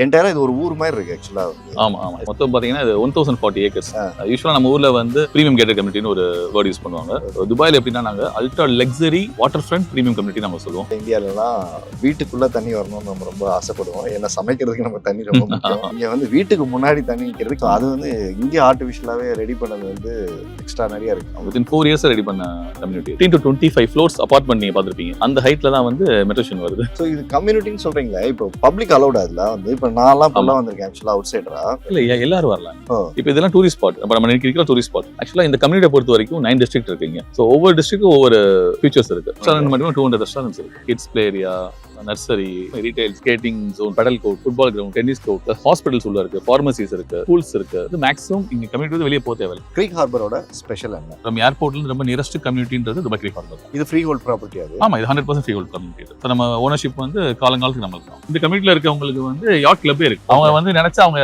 என்டையரா இது ஒரு ஊர் மாதிரி இருக்கு ஆக்சுவலா. ஆமா ஆமா மொத்தம் பாத்தீங்கன்னா இது 1040 ஏக்கர்ஸ். யூஸ்வலா நம்ம ஊர்ல வந்து பிரீமியம் கேட்டட் கம்யூனிட்டின்னு ஒரு வேர்ட் யூஸ் பண்ணுவாங்க. துபாயில எப்படின்னா நாங்க ultra luxury water front premium community நம்ம சொல்லுவோம். இந்தியாலலாம் வீட்டுக்குள்ள தண்ணி வரணும்னு நம்ம ரொம்ப ஆசைப்படுவோம். ஏன்னா சமைக்கிறதுக்கு நம்ம தண்ணி ரொம்ப முக்கியம். இங்க வந்து வீட்டுக்கு முன்னாடி தண்ணி நிற்கிறதுக்கு அது வந்து இங்கே ஆர்டிஃபிஷியலாவே ரெடி பண்ணது வந்து எக்ஸ்ட்ரா நிறைய இருக்கு. வித்தின் 4 years ரெடி பண்ண கம்யூனிட்டி. 15 to 25 ஃப்ளோர்ஸ் அபார்ட்மெண்ட் நீங்க பார்த்திருப்பீங்க. அந்த ஹைட்ல தான் வந்து மெட்ரோ ஸ்டேஷன் வருது. ஸோ இது கம்யூனிட்டின்னு சொல்றீங்களா? இப்போ பப்ளிக் அலௌட் அதுல வந்து இப்போ நான்லாம் போல வந்திருக்கேன் ஆக்சுவலா அவுட் சைடரா. இல்ல எல்லாரும் வரலாம். இப்போ இதெல்லாம் டூரிஸ்ட் ஸ்பாட். அப்ப நம்ம இருக்கிற டூரிஸ்ட் ஸ்பாட். ஆக்சுவலா இந்த கம்யூனிட்டியை பொறுத்த வரைக்கும் 9 டிஸ்ட்ரிக்ட் இருக்குங்க. ஸோ ஒவ்வொரு டிஸ்ட்ரிக்டும் ஒவ்வொரு ஃபீச்சர்ஸ் இருக்கு. ரெஸ்டாரண்ட் மட்டும் 200 ரெஸ்டாரண்ட்ஸ் இருக்கு. Kids play area, nursery, retail, skating zone, padel court, football ground, tennis court, hospitals உள்ள இருக்கு, ஃபார்மசிஸ் இருக்கு, ஸ்கூல்ஸ் இருக்கு. இது மேக்ஸிமம் இங்க கம்யூனிட்டி வெளியே போக தேவையில்லை. கிரீக் ஹார்பரோட ஸ்பெஷல் என்ன? நம்ம ஏர்போர்ட்ல இருந்து ரொம்ப நியரஸ்ட் கம்யூனிட்டின்றது துபாய் கிரீக் ஹார்பர். இது ஃப்ரீ ஹோல்ட் ப்ராப்பர்ட்டி அது? ஆமா, இது 100% ஃப்ரீ ஹோல்ட் கம்யூனிட்டி. ஸோ நம்ம ஓனர்ஷிப் வந்து காலங்காலத்துக்கு நம்மளுக்கு தான். இந்த கம்யூனிட்டில இருக்கவங்களுக்கு வந்து யாட் கிளப்பே இருக்கு. அவங்க வந்து நினைச்சா அவங்க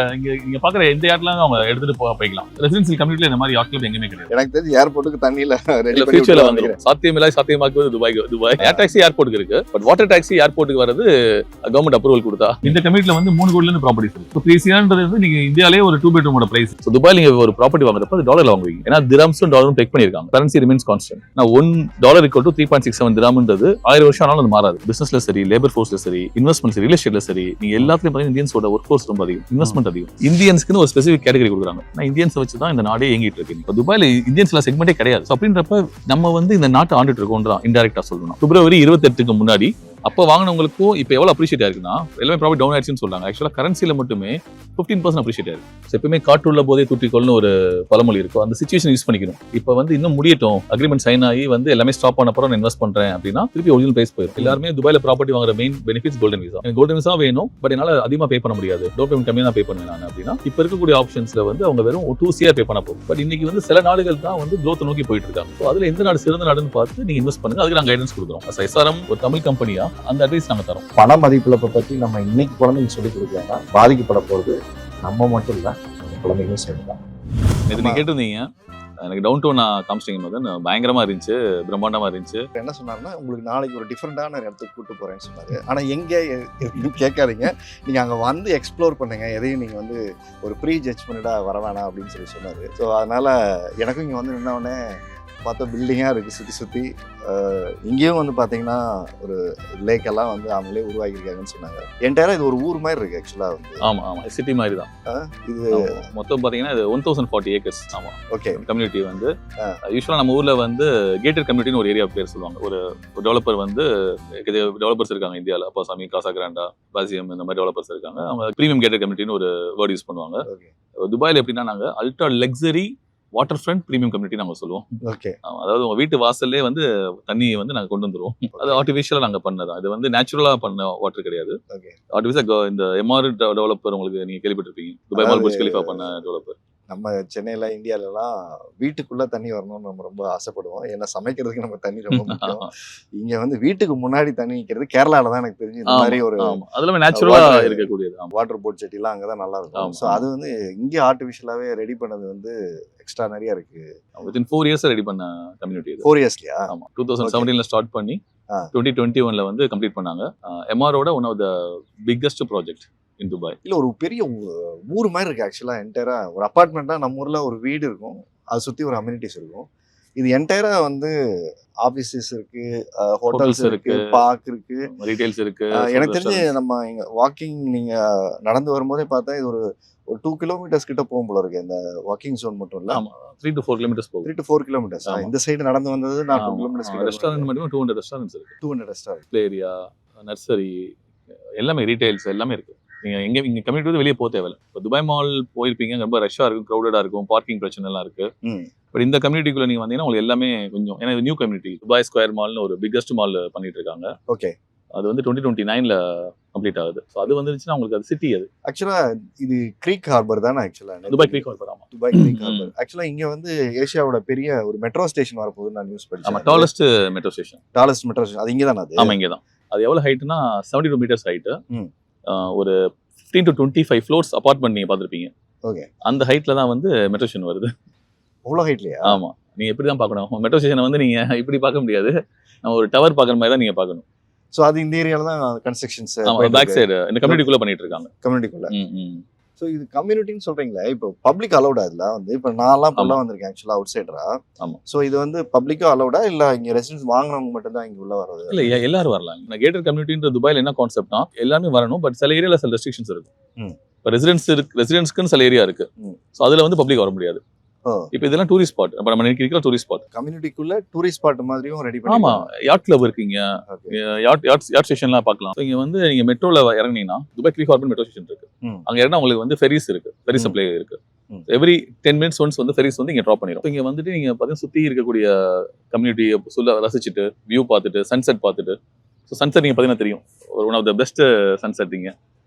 இங்க பாக்குற எந்த யாட்லாம் அவங்க எடுத்துட்டு போய்க்கலாம். ரெசிடென்சியல் கம்யூனிட்டில இந்த மாதிரி யாட் கிளப் எங்கேயுமே கிடையாது. எனக்கு தெரிஞ்சு ஏர்போர்ட்டுக்கு தண்ணியில ரெடி பண்ணி ஃபியூச்சர்ல வந்துரும். சாத்தியமில்லை சாத்தியமாக்குவது துபாய். ஏர் டாக்ஸி ஏர்போர்ட்டுக்கு இருக்கு. பட் வாட்டர் டாக்ஸி ஏர்போர்ட்டுக்கு வரது கவர்மெண்ட் அப்ரூவல் கொடுத்தா. இந்த கம்யூனிட்டில வந்து 3 கோடில இருந்து ப்ராப்பர்ட்டிஸ் இருக்கு. ஸோ 3CR வந்து நீங்க இந்தியாலே ஒரு 2 bedroom பிரைஸ். ஸோ துபாயில் நீங்க ஒரு ப்ராப்பர்ட்டி வாங்குறப்ப அது டாலர்ல வாங்குவீங்க. ஏன்னா திரம்ஸும் டாலரும் டெக் பண்ணிருக்காங்க. Currency remains constant. நான் $1 = 3.67 திரம்ன்றது 1000 வருஷம் ஆனாலும் அது மாறாது. பிசினஸ்ல சரி, லேபர் ஃபோர்ஸ்ல சரி, இன்வெஸ்ட்மெண்ட்ஸ், ரியல் எஸ்டேட்ல சரி, நீங்க எல்லாத்துலயும் பாத்தீங்கன்னா இந்தியன்ஸோட ஒர்க் ஃபோர்ஸ் ரொம்ப அதிகம், இன்வெஸ்ட்மெண்ட் அதிகம். இந்தியன்ஸ்க்கு ஒரு ஸ்பெசிபிக் கேட்டகரி கொடுக்குறாங்க. நான் இந்தியன்ஸ் வச்சு தான் இந்த நாடே இயங்கிட்டு இருக்கு. இப்போ துபாயில இந்தியன்ஸ்ல செக்மெண்டே கிடையாது. ஸோ அப்படின்றப்ப நம்ம வந்து இந்த நாட்டை ஆண்டுட்டு இருக்கோம் தான் இன்டெரக்டா சொல்லணும். பிப்ரவரி 28க்கு முன்னாடி அப்போ வாங்கினவங்களுக்கும் இப்போ எவ்வளோ அப்ரிஷியேட் ஆயிருக்குன்னா எல்லாமே ப்ராஃபிட் டவுன் ஆயிடுச்சுன்னு சொல்றாங்க. ஆக்சுவலாக கரன்சியில் மட்டுமே 15% அப்ரிஷியேட் ஆயிருக்கு. ஸோ எப்பவுமே காற்றுள்ள போதே தூற்றிக்கொள்னு ஒரு பழமொழி இருக்கும். அந்த சிச்சுவேஷன் யூஸ் பண்ணிக்கணும். இப்போ வந்து இன்னும் முடியட்டும், அக்ரிமெண்ட் சைன் ஆகி வந்து எல்லாமே ஸ்டாப் பண்ண அப்புறம் நான் இன்வெஸ்ட் பண்றேன் அப்படின்னா திருப்பி ஒரிஜினல் பிரைஸ் போயிடும். எல்லாருமே துபாயில ப்ராப்பர்ட்டி வாங்குற மெயின் பெனிஃபிட்ஸ் கோல்டன் விசா. எனக்கு கோல்டன் விசா வேணும், பட் என்னால் அதிகமாக பே பண்ண முடியாது, டவுன் பேமெண்ட் கம்மியாக தான் பே பண்ணுவேன் நான் அப்படின்னா இப்போ இருக்கக்கூடிய ஆப்ஷன்ஸ்ல வந்து அவங்க வெறும் 2 CR பே பண்ண போகும். பட் இன்னைக்கு வந்து சில நாடுகள் தான் வந்து க்ரோத் நோக்கி போயிட்டு இருக்காங்க. ஸோ அதுல எந்த நாடு சிறந்த நாடுன்னு பார்த்து நீங்க இன்வெஸ்ட் பண்ணுங்க. அதுக்கு நாங்கள் கைடன்ஸ் கொடுக்குறோம். SRM ஒரு தமிழ் கம்பெனியா அந்த அட்வைஸ் நாங்கள் தரோம். பண மதிப்பிழப்பை பற்றி நம்ம இன்னைக்கு குழந்தைங்க சொல்லி கொடுக்கலன்னா பாதிக்கப்பட போறது நம்ம மட்டும் இல்லை, நம்ம குழந்தைங்களும் சேர்ந்துதான். நீங்க கேட்டிருந்தீங்க, எனக்கு டவுன் டவுன் காமிச்சிங்க போது பயங்கரமா இருந்துச்சு, பிரம்மாண்டமா இருந்துச்சு. என்ன சொன்னாருன்னா உங்களுக்கு நாளைக்கு ஒரு டிஃப்ரெண்டான இடத்துக்கு கூட்டு போறேன்னு சொன்னாரு. ஆனா எங்கே கேட்காதீங்க, நீங்க அங்க வந்து எக்ஸ்ப்ளோர் பண்ணுங்க, எதையும் நீங்க வந்து ஒரு ப்ரீ ஜட்ஜ்மெண்டா வர வேணாம் அப்படின்னு சொன்னாரு. ஸோ அதனால எனக்கும் இங்க வந்து நின்னவுடனே பார்த்தா பில்டிங்காக இருக்குது சுற்றி சுற்றி. இங்கேயும் வந்து பார்த்தீங்கன்னா ஒரு லேக் எல்லாம் வந்து அவங்களே உருவாக்கியிருக்காங்கன்னு சொன்னாங்க. என்டையரா இது ஒரு ஊர் மாதிரி இருக்குது ஆக்சுவலாக வந்து. ஆமாம் ஆமாம், சிட்டி மாதிரி தான் இது. மொத்தம் பார்த்தீங்கன்னா இது 1040 ஏக்கர்ஸ். ஆமாம், ஓகே. கம்யூனிட்டி வந்து யூஸ்வலாக நம்ம ஊரில் வந்து கேட்டட் கம்யூனிட்டின்னு ஒரு ஏரியா பேர் சொல்லுவாங்க. ஒரு டெவலப்பர் வந்து டெவலப்பர்ஸ் இருக்காங்க இந்தியாவில். அப்பாசாமி, காசா கிராண்டா, பாசியம், இந்த மாதிரி டெவலப்பர்ஸ் இருக்காங்க. அவங்க பிரீமியம் கேட்டட் கம்யூனிட்டின்னு ஒரு வேர்ட் யூஸ் பண்ணுவாங்க. துபாயில் எப்படின்னா நாங்கள் ultra luxury water front premium community நாங்கள் சொல்லுவோம். ஓகே. அதாவது உங்க வீட்டு வாசல்லே வந்து தண்ணி வந்து நாங்கள் கொண்டு வந்துருவோம். அது ஆர்டிஃபிஷியலாக நாங்கள் பண்ணதான். இது வந்து நேச்சுரலாக பண்ண வாட்டர் கிடையாது. ஆர்டிஃபிஷியலாக இந்த எம்ஆர் டெவலப்பர் உங்களுக்கு நீங்க கேள்விப்பட்டிருப்பீங்க, துபாய் மால் புர்ஜ் கலிஃபா பண்ண டெவலப்பர். நம்ம சென்னையில இந்தியாலலாம் வீட்டுக்குள்ள தண்ணி வரணும்னு நம்ம ரொம்ப ஆசைப்படுவோம். ஏன்னா சமைக்கிறதுக்கு நம்ம தண்ணி ரொம்ப முக்கியம். இங்க வந்து வீட்டுக்கு முன்னாடி தண்ணி நிற்கிறது கேரளால தான் எனக்கு தெரிஞ்சு இந்த மாதிரி ஒரு அதெல்லாம் நேச்சுரலா இருக்கக்கூடியது வாட்டர் போட் செட்டிலாம் அங்கதான் நல்லா இருக்கும். ஸோ அது வந்து இங்கே ஆர்டிஃபிஷியலாவே ரெடி பண்ணது வந்து எக்ஸ்ட்ரா நிறைய இருக்கு. வித்தின் 4 years ரெடி பண்ண கம்யூனிட்டி. 4 yearsலயா? ஆமா, 2017ல ஸ்டார்ட் பண்ணி 2021ல வந்து கம்ப்ளீட் பண்ணாங்க. எம்ஆரோட one of the biggest project in Dubai. இல்ல ஒரு பெரிய ஊர் மாதிரி இருக்கு ஆக்சுவலா. என்டையரா ஒரு அபார்ட்மெண்ட்னா நம்ம ஊர்ல ஒரு வீடு இருக்கும், அதை சுத்தி ஒரு அம்யூனிட்டிஸ் இருக்கும். இது என்டையரா வந்து ஆபீசஸ் இருக்கு, ஹோட்டல்ஸ் இருக்கு, பார்க் இருக்கு, ரீட்டைல்ஸ் இருக்கு. எனக்கு தெரிஞ்சு நம்ம இங்க வாக்கிங் நீங்க நடந்து வரும்போதே பார்த்தா இது ஒரு 2 கிலோமீட்டர்ஸ் கிட்ட போகும் போல இருக்கு. இந்த வாக்கிங் ஜோன் மட்டும் இல்ல. ஆமா, 3 to 4 கிலோமீட்டர்ஸ் போகும். 3 to 4 கிலோமீட்டர்ஸ். இந்த சைடு நடந்து வந்தது நான் 2 கிலோமீட்டர்ஸ் கிட்ட. ரெஸ்டாரண்ட் மட்டும் 200 ரெஸ்டாரண்ட்ஸ் இருக்கு. 200 ரெஸ்டாரண்ட், ப்ளே ஏரியா, நர்சரி, எல்லாமே ரீட்டைல்ஸ் எல்லாமே இருக்கு. நீங்க இங்க கம்யூனிட்டி வந்து வெளியே போக தேவையில்லை. இப்போ துபாய் மால் போயிருப்பீங்க, ரொம்ப ரஷ்ஷா இருக்கும், க்ரௌடடா இருக்கும், பார்க்கிங் பிரச்சனை எல்லாம் இருக்கு. பட் இந்த கம்யூனிட்டிக்குள்ள நீங்க வந்தீங்கன்னா உங்களுக்கு எல்லாமே கொஞ்சம், ஏன்னா இது நியூ கம்யூனிட்டி. துபாய் ஸ்கொயர் மால்னு ஒரு பிக்கஸ்ட் மால் பண்ணிட்டு இருக்காங்க. ஓகே. அது வந்து 2029ல கம்ப்ளீட் ஆகுது. ஸோ அது வந்துருச்சுன்னா உங்களுக்கு அது சிட்டி. அது ஆக்சுவலா இது கிரீக் ஹார்பர் தானே ஆக்சுவலா? Dubai creek harbour. ஆமா, துபாய் கிரீக் ஹார்பர். ஆக்சுவலா இங்க வந்து ஏசியாவோட பெரிய ஒரு மெட்ரோ ஸ்டேஷன் வரப்போகுதுன்னு நான் நியூஸ் படிச்சேன். ஆமா, tallest metro station. Tallest metro station அது இங்க தானே? அது ஆமா, இங்க தான். அது எவ்வளவு ஹைட்னா 72 meters ஹைட். ஒரு 15 to 25 ஃப்ளோர்ஸ் அபார்ட்மெண்ட் நீங்க பார்த்திருப்பீங்க. ஓகே. அந்த ஹைட்ல தான் வந்து மெட்ரோ ஸ்டேஷன் வருது. அவ்வளோ ஹைட்லயா? ஆமா, நீங்க எப்படி தான் பார்க்கணும். மெட்ரோ ஸ்டேஷனை வந்து நீங்க இப்படி பார்க்க முடியாது. நம்ம ஒரு டவர் பார்க்குற மாதிரி தான் நீங்க பார்க்கணும். ஸோ அது இந்த ஏரியால தான் கன்ஸ்ட்ரக்ஷன்ஸ் பேக் சைடு இந்த கம்யூனிட்டிக்குள்ள பண்ணிட்டு இருக்காங்க. கம்யூனிட்டிக்குள்ள. ஸோ இது கம்யூனிட்டின்னு சொல்றீங்களா? இப்போ பப்ளிக் அலௌடா இதுல வந்து? இப்போ நான்லாம் இப்பெல்லாம் வந்திருக்கேன் ஆக்சுவலா அவுட் சைடரா. ஆமா. ஸோ இது வந்து பப்ளிக்கும் அலௌடா இல்ல இங்க ரெசிடென்ஸ் வாங்குறவங்க மட்டும் தான் இங்க உள்ள வர்றது? இல்ல எல்லாரும் வரலாம். இந்த கேட்டட் கம்யூனிட்டின்ற துபாயில என்ன கான்செப்ட்னா எல்லாருமே வரணும். பட் சில ஏரியால சில ரெஸ்ட்ரிக்ஷன்ஸ் இருக்கு. இப்போ ரெசிடென்ஸ்க்குன்னு சில ஏரியா இருக்கு. ஸோ அதுல வந்து பப்ளிக் வர முடியாது. இப்போ இதெல்லாம் டூரிஸ்ட் ஸ்பாட். அப்ப நம்ம இருக்கிற டூரிஸ்ட் ஸ்பாட் கம்யூனிட்டிக்குள்ள டூரிஸ்ட் ஸ்பாட் மாதிரியும் ரெடி பண்ணி. ஆமா, யாட் கிளப் இருக்கீங்க, யாட் ஸ்டேஷன்லாம் பார்க்கலாம். இங்க வந்து நீங்க மெட்ரோல இறங்குனீங்கன்னா Dubai Creek Harbour metro station இருக்கு. அங்க இறங்கினா உங்களுக்கு வந்து ஃபெரிஸ் இருக்கு, ஃபெரி சப்ளை இருக்கு. எவ்ரி 10 minutes ஒன்ஸ் வந்து ஃபெரிஸ் வந்து இங்க ட்ராப் பண்ணிடும். இங்க வந்துட்டு நீங்க பார்த்தீங்கன்னா சுத்தி இருக்கக்கூடிய கம்யூனிட்டியை சொல்ல ரசிச்சுட்டு வியூ பார்த்துட்டு சன்செட் பார்த்துட்டு, ஸோ சன்செட் நீங்க பார்த்தீங்கன்னா தெரியும் ஒரு one of the best sunset இங்க.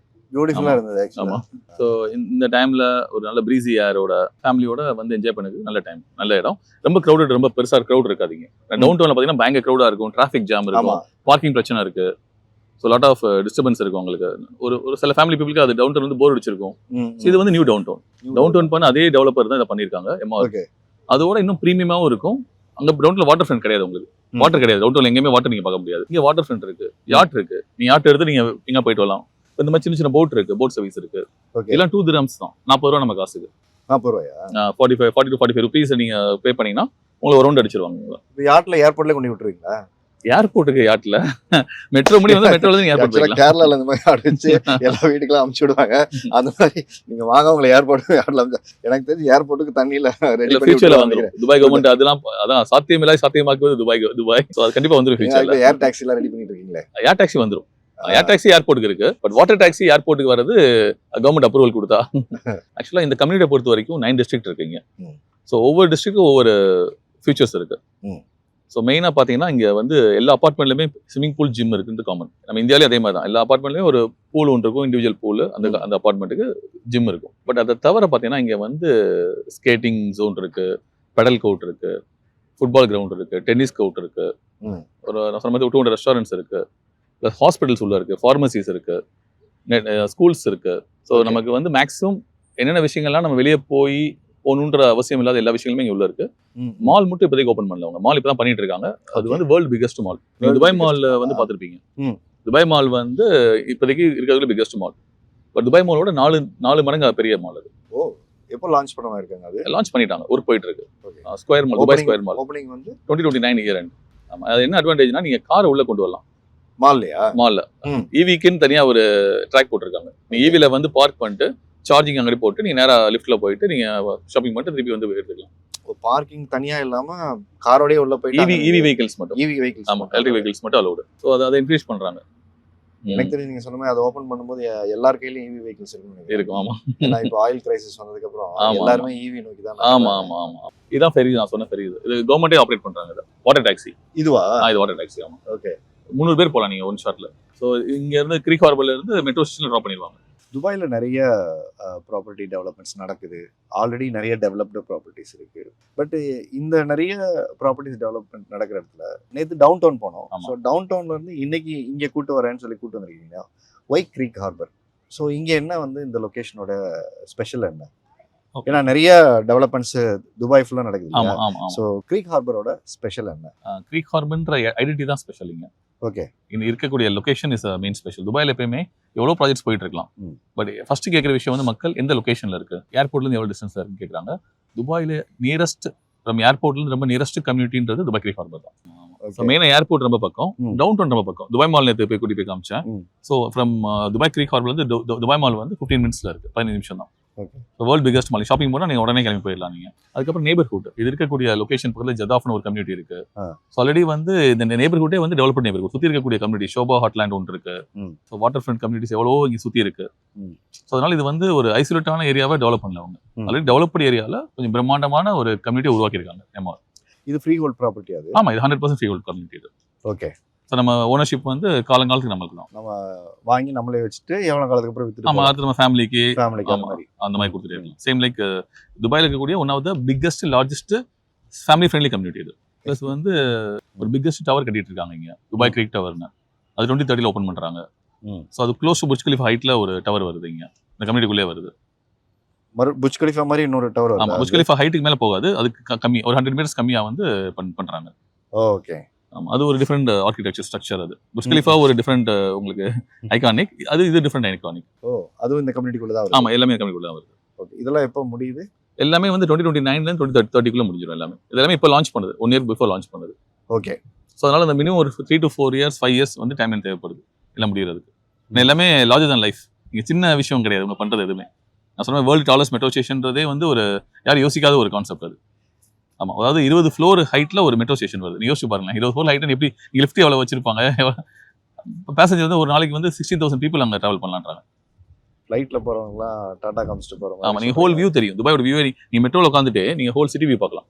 பியூட்டிஃபுல்லா இருந்தது ஆக்சுவலா. ஸோ இந்த டைம்ல ஒரு நல்ல ப்ரீஸி ஏரோட ஃபேமிலியோட வந்து என்ஜாய் பண்ணுறது நல்ல டைம், நல்ல இடம். ரொம்ப க்ரௌடட், ரொம்ப பெருசா க்ரௌட் இருக்காதீங்க. டவுன் டவுன்ல பார்த்தீங்கன்னா பயங்கர க்ரௌடா இருக்கும், டிராஃபிக் ஜாம் இருக்கும், பார்க்கிங் பிரச்சனை இருக்கு. ஸோ லாட் ஆஃப் டிஸ்டர்பன்ஸ் இருக்கும் உங்களுக்கு. ஒரு சில ஃபேமிலி பீப்புளுக்கு அது டவுன் டவுன் வந்து போர் அடிச்சிருக்கும். ஸோ இது வந்து நியூ டவுன் டவுன் பண்ண அதே டெவலப்பர் தான் இதை பண்ணியிருக்காங்க எம்ஆர். அதோட இன்னும் ப்ரீமியமாவும் இருக்கும். அங்க டவுன்ல வாட்டர் ஃப்ரண்ட் கிடையாது உங்களுக்கு, வாட்டர் கிடையாது டவுன் டவுன்ல எங்கேயுமே வாட்டர் நீங்க பார்க்க முடியாது. இங்க வாட்டர் ஃப்ரண்ட் இருக்கு, யாட் இருக்கு, நீ யாட் எடுத்து நீங்க எங்க போயிட்டு வரலாம். இந்த மாதிரி சின்ன சின்ன போட் இருக்கு, போட் சர்வீஸ் இருக்கு. எல்லாம் 2 dirhams தான், 40 ரூபா நம்ம காசுக்கு. 40 ரூபாயா? 40 to 45 rupees நீங்க பே பண்ணீங்கன்னா உங்களுக்கு ஒரு ரவுண்ட் அடிச்சிருவாங்க. யாட்ல ஏர்போர்ட்ல கொண்டு விட்டுருவீங்களா? ஏர்போர்ட்டுக்கு யாட்ல மெட்ரோ முடி வந்து மெட்ரோல நீங்க ஏர்போர்ட் போய்க்கலாம். கேரளால இந்த மாதிரி யாட் வச்சு எல்லா வீட்டுக்குலாம் அனுப்பிச்சு விடுவாங்க. அந்த மாதிரி நீங்க வாங்க உங்களை ஏர்போர்ட் யாட்ல எனக்கு தெரிஞ்சு ஏர்போர்ட்டுக்கு தண்ணியில ரெடி பண்ணி ஃபியூச்சர்ல வந்துரும். துபாய் கவர்மெண்ட் அதான் சாத்தியமில்லை சாத்தியமாக்குவது துபாய். சோ அது கண்டிப்பா வந்துரும் ஃபியூச்சர்ல. ஏர் டாக்ஸி எல்லாம் ரெடி பண்ணிட்டு இருக்கீங்களே? ஏர் டாக்ஸி வந்துரும். ஏர் டாக்ஸி ஏர்போர்ட்டுக்கு இருக்கு. பட் வாட்டர் டாக்ஸி ஏர்போர்ட்டுக்கு வரது கவர்மெண்ட் அப்ரூவல் கொடுத்தா. ஆக்சுவலா இந்த கம்யூனிட்டியை பொறுத்த வரைக்கும் 9 டிஸ்ட்ரிக்ட் இருக்குங்க. ஸோ ஒவ்வொரு டிஸ்ட்ரிக்டும் ஒவ்வொரு ஃபியூச்சர்ஸ் இருக்கு. ஸோ மெயினாக பார்த்தீங்கன்னா இங்கே வந்து எல்லா அப்பார்ட்மெண்ட்லையுமே ஸ்விமிங் பூல், ஜிம் இருக்குன்னு காமன். நம்ம இந்தியாவிலே அதே மாதிரி தான், எல்லா அப்பார்ட்மெண்ட்லையும் ஒரு பூல் ஒன்று இருக்கும், இண்டிவிஜுவல் பூல். அந்த அப்பார்ட்மெண்ட்டுக்கு ஜிம் இருக்கும். பட் அதை தவிர பார்த்தீங்கன்னா இங்கே வந்து ஸ்கேட்டிங் ஜோன் இருக்கு, பெடல் கோர்ட் இருக்கு, ஃபுட்பால் கிரவுண்ட் இருக்கு, டென்னிஸ் கோர்ட் இருக்கு, ஒரு நான் சொன்ன மாதிரி 200 ரெஸ்டாரண்ட்ஸ் இருக்கு, ப்ளஸ் ஹாஸ்பிட்டல்ஸ் உள்ள இருக்கு, ஃபார்மசிஸ் இருக்கு, ஸ்கூல்ஸ் இருக்கு. ஸோ நமக்கு வந்து மேக்ஸிமம் என்னென்ன விஷயங்கள்லாம் நம்ம வெளியே போகணுன்ற அவசியம் இல்லாத எல்லா விஷயங்களுமே இங்க உள்ள இருக்கு. மால் மட்டும் இப்போதைக்கு ஓப்பன் பண்ணல, அவங்க மால் இப்பதான் பண்ணிட்டு இருக்காங்க. அது வந்து world biggest mall. Dubai mall வந்து பார்த்துருப்பீங்க. துபாய் மால் வந்து இப்போதைக்கு இருக்கிறதுல பிகெஸ்ட் மால். பட் துபாய் மாலோட 4 மடங்கு பெரிய மால் அது. ஓ, எப்போ லான்ச் பண்ண இருக்காங்க? அது லான்ச் பண்ணிட்டாங்க, ஒர்க் போயிட்டு இருக்கு. Square mall, Dubai square mall opening வந்து 2029 இயர் எண்ட். ஆமா, அது என்ன அட்வான்டேஜ்னா நீங்க காரை உள்ள கொண்டு வரலாம் மால்ல. ஈவிக்குன்னு தனியா ஒரு ட்ராக் போட்டிருக்காங்க. நீ ஈவில வந்து பார்க் பண்ணிட்டு சார்ஜிங் அங்கே போட்டு நீங்க நேரா லிஃப்ட்ல போயிட்டு நீங்க ஷாப்பிங் பண்ணிட்டு திருப்பி வந்து எடுத்துக்கலாம். பார்க்கிங் தனியா இல்லாம காரோடயே உள்ள போயிட்டு ஈவி வெஹிக்கிள்ஸ் மட்டும். ஆமா, எலக்ட்ரிக் வெஹிக்கிள்ஸ் மட்டும் அலௌட். ஸோ அதை இன்க்ரீஸ் பண்றாங்க. எனக்கு தெரிஞ்சு நீங்க சொன்ன மாதிரி அதை ஓபன் பண்ணும்போது எல்லார் கையிலயும் ஈவி வெஹிக்கிள்ஸ் இருக்கும். ஆமா, ஏன்னா இப்போ ஆயில் கிரைசிஸ் வந்ததுக்கு அப்புறம் எல்லாருமே ஈவி நோக்கி தான். ஆமா. இதான் ஃபெரி, நான் சொன்ன ஃபெரி. இது கவர்மெண்டே ஆப்ரேட் பண்றாங்க. வாட்டர் டாக்ஸி இதுவா? இது வாட்டர் டாக்ஸி. ஆமா, ஓகே. 300 பேர் போலாம் நீங்க ஒன் ஷாட்ல. ஸோ இங்க இருந்து க்ரீக் ஹார்பர்ல இருந்து மெட்ரோ ஸ்டேஷன்ல ட்ராப் பண்ணிடுவாங்க. துபாயில் நிறைய ப்ராப்பர்ட்டி டெவலப்மெண்ட்ஸ் நடக்குது. ஆல்ரெடி நிறைய டெவலப்டு ப்ராப்பர்ட்டிஸ் இருக்குது. பட் இந்த நிறைய ப்ராப்பர்ட்டிஸ் டெவலப்மெண்ட் நடக்கிற இடத்துல நேற்று டவுன் டவுன் போனோம். ஸோ டவுன் டவுன்லேருந்து இன்னைக்கு இங்கே கூட்டு வரேன்னு சொல்லி கூட்டு வந்திருக்கீங்க, ஒய் க்ரீக் ஹார்பர். ஸோ இங்கே என்ன வந்து இந்த லொக்கேஷனோட ஸ்பெஷல் என்ன? ஏன்னா நிறைய டெவலப்மெண்ட்ஸ் துபாய் ஃபுல்லாக நடக்குது. ஸோ க்ரீக் ஹார்பரோட ஸ்பெஷல் என்ன? க்ரீக் ஹார்பர்ன்ற ஐடென்டிட்டி தான் ஸ்பெஷல் இங்க. ஓகே. இங்க இருக்கக்கூடிய லொகேஷன் இஸ் மெயின் ஸ்பெஷல். துபாயில எப்பயுமே எவ்வளோ ப்ராஜெக்ட்ஸ் போயிட்டு இருக்கலாம். பட் ஃபர்ஸ்ட் கேட்குற விஷயம் வந்து மக்கள் எந்த லொகேஷன்ல இருக்கு, ஏர்போர்ட்ல இருந்து எவ்வளோ டிஸ்டன்ஸ்ல இருக்குன்னு கேட்குறாங்க. துபாயில நியரஸ்ட் ஃப்ரம் ஏர்போர்ட்ல இருந்து ரொம்ப நியரஸ்ட் கம்யூனிட்டின்றது துபாய் க்ரீக் ஹார்பர் தான். ஸோ மெயினாக ஏர்போர்ட் ரொம்ப பக்கம், டவுன் டவுன் ரொம்ப பக்கம். துபாய் மால் நேற்று போய் கூட்டி போய் காமிச்சேன். ஸோ ஃப்ரம் துபாய் க்ரீக் ஹார்பர்ல இருந்து துபாய் மால் வந்து 15 minutesல இருக்கு, 15 நிமிஷம் தான். World biggest mall. ஷாப்பிங் போனால் நீங்கள் உடனே கிளம்பி போயிடலாம். நீங்கள் அதுக்கப்புறம் நெய்பர்ஹுட், இது இருக்கக்கூடிய லொகேஷன் பக்கத்தில் ஜதாஃப்னு ஒரு கம்யூனிட்டி இருக்கு. ஸோ ஆல்ரெடி வந்து இந்த நெய்பர்ஹுட்டே வந்து டெவலப்டு நெய்பர்ஹுட். சுற்றி இருக்கக்கூடிய கம்யூனிட்டி ஷோபா ஹாட்லேண்ட் ஒன்று இருக்கு. ஸோ வாட்டர் ஃப்ரண்ட் கம்யூனிட்டிஸ் எவ்வளோ இங்கே சுற்றி இருக்கு. ஸோ அதனால இது வந்து ஒரு ஐசோலேட்டான ஏரியாவை டெவலப் பண்ணல அவங்க. ஆல்ரெடி டெவலப்டு ஏரியாவில் கொஞ்சம் பிரம்மாண்டமான ஒரு கம்யூனிட்டியை உருவாக்கியிருக்காங்க எம்ஆர். இது ஃப்ரீ ஹோல்ட் ப்ராப்பர்ட்டி அது? ஆமாம், இது 100% ஃப்ரீ ஹோல்ட் கம்யூனிட்டி இது. ஓகே. ஸோ நம்ம ஓனர்ஷிப் வந்து காலங்காலத்துக்கு நம்மளுக்கு தான். நம்ம வாங்கி நம்மளே வச்சுட்டு எவ்வளோ காலத்துக்கு அப்புறம் வித்துட்டு ஆமாம், அது நம்ம ஃபேமிலிக்கு அந்த மாதிரி கொடுத்துட்டே இருக்கலாம். சேம் லைக் துபாயில் இருக்கக்கூடிய one of the biggest largest family friendly community இது. ப்ளஸ் வந்து ஒரு பிக்கஸ்ட் டவர் கட்டிட்டு இருக்காங்க இங்கே, துபாய் க்ரீக் டவர்னு. அது 2030 ஓப்பன் பண்ணுறாங்க. ஸோ அது க்ளோஸ் டு புர்ஜ் கலிஃபா ஹைட்டில் ஒரு டவர் வருது இங்கே, இந்த கம்யூனிட்டிக்குள்ளே வருது. புர்ஜ் கலிஃபா மாதிரி இன்னொரு டவர் வருது. ஆமாம், புர்ஜ் கலிஃபா ஹைட்டுக்கு மேலே போகாது, அதுக்கு கம்மி, ஒரு 100 meters கம்மியாக வந்து பண்ணுறாங்க. ஓகே. ஆமா அது ஒரு டிஃப்ரெண்ட் ஆர்கிடெக்சர் ஸ்ட்ரக்சர். அது புர்ஜ் கலிஃபா ஒரு டிஃப்ரெண்ட் உங்களுக்கு ஐகானிக், இது டிஃப்ரெண்ட் ஐகானிக். அதுவும் இந்த கம்யூனிட்டிக்குள்ள தான் வருது. ஆமா எல்லாமே கம்யூனிட்டிக்குள்ள தான் வருது. ஓகே, இதெல்லாம் எப்போ முடியுது? எல்லாமே வந்து 2029 ல 2030 முடிஞ்சிடும் எல்லாமே. இதெல்லாமே இப்போ லான்ச் பண்ணுது, 1 இயர் பிஃபோர் லான்ச் பண்ணுது. ஓகே, ஸோ அதனால அந்த மினிமம் ஒரு 3 to 4 இயர்ஸ் 5 இயர்ஸ் வந்து டைம் லைன் தேவைப்படுது எல்லாம் முடியறதுக்கு. எல்லாமே லார்ஜர் தன் லைஃப். இங்கே சின்ன விஷயம் கிடையாது உங்க பண்றது எதுவுமே. நான் சொன்ன வேர்ல்டு டாலஸ்ட் மெட்ரோ ஸ்டேஷன்றதே வந்து ஒரு யாரும் யோசிக்காத ஒரு கான்செப்ட் அது. ஆமா, அதாவது 20 ஃப்ளோர் ஹைட்ல ஒரு மெட்ரோ ஸ்டேஷன் வருது. நீ யோசிச்சு பாருங்க, 20 ஃப்ளோர் ஹைட்ல எப்படி லிஃப்ட் எவ்வளவு வச்சிருப்பாங்க. பேசஞ்சர் வந்து ஒரு நாளைக்கு வந்து 16,000 பீப்புள் அங்கே டிராவல் பண்ணலான்றாங்க. ஃப்ளைட்ல போறவங்கலாம் டாடா காமிச்சிட்டு போறவங்க. ஆமா, நீங்க ஹோல் வியூ தெரியும். துபாயோட வியூ நீ மெட்ரோல உட்காந்துட்டு நீங்க ஹோல் சிட்டி வியூ பார்க்கலாம்.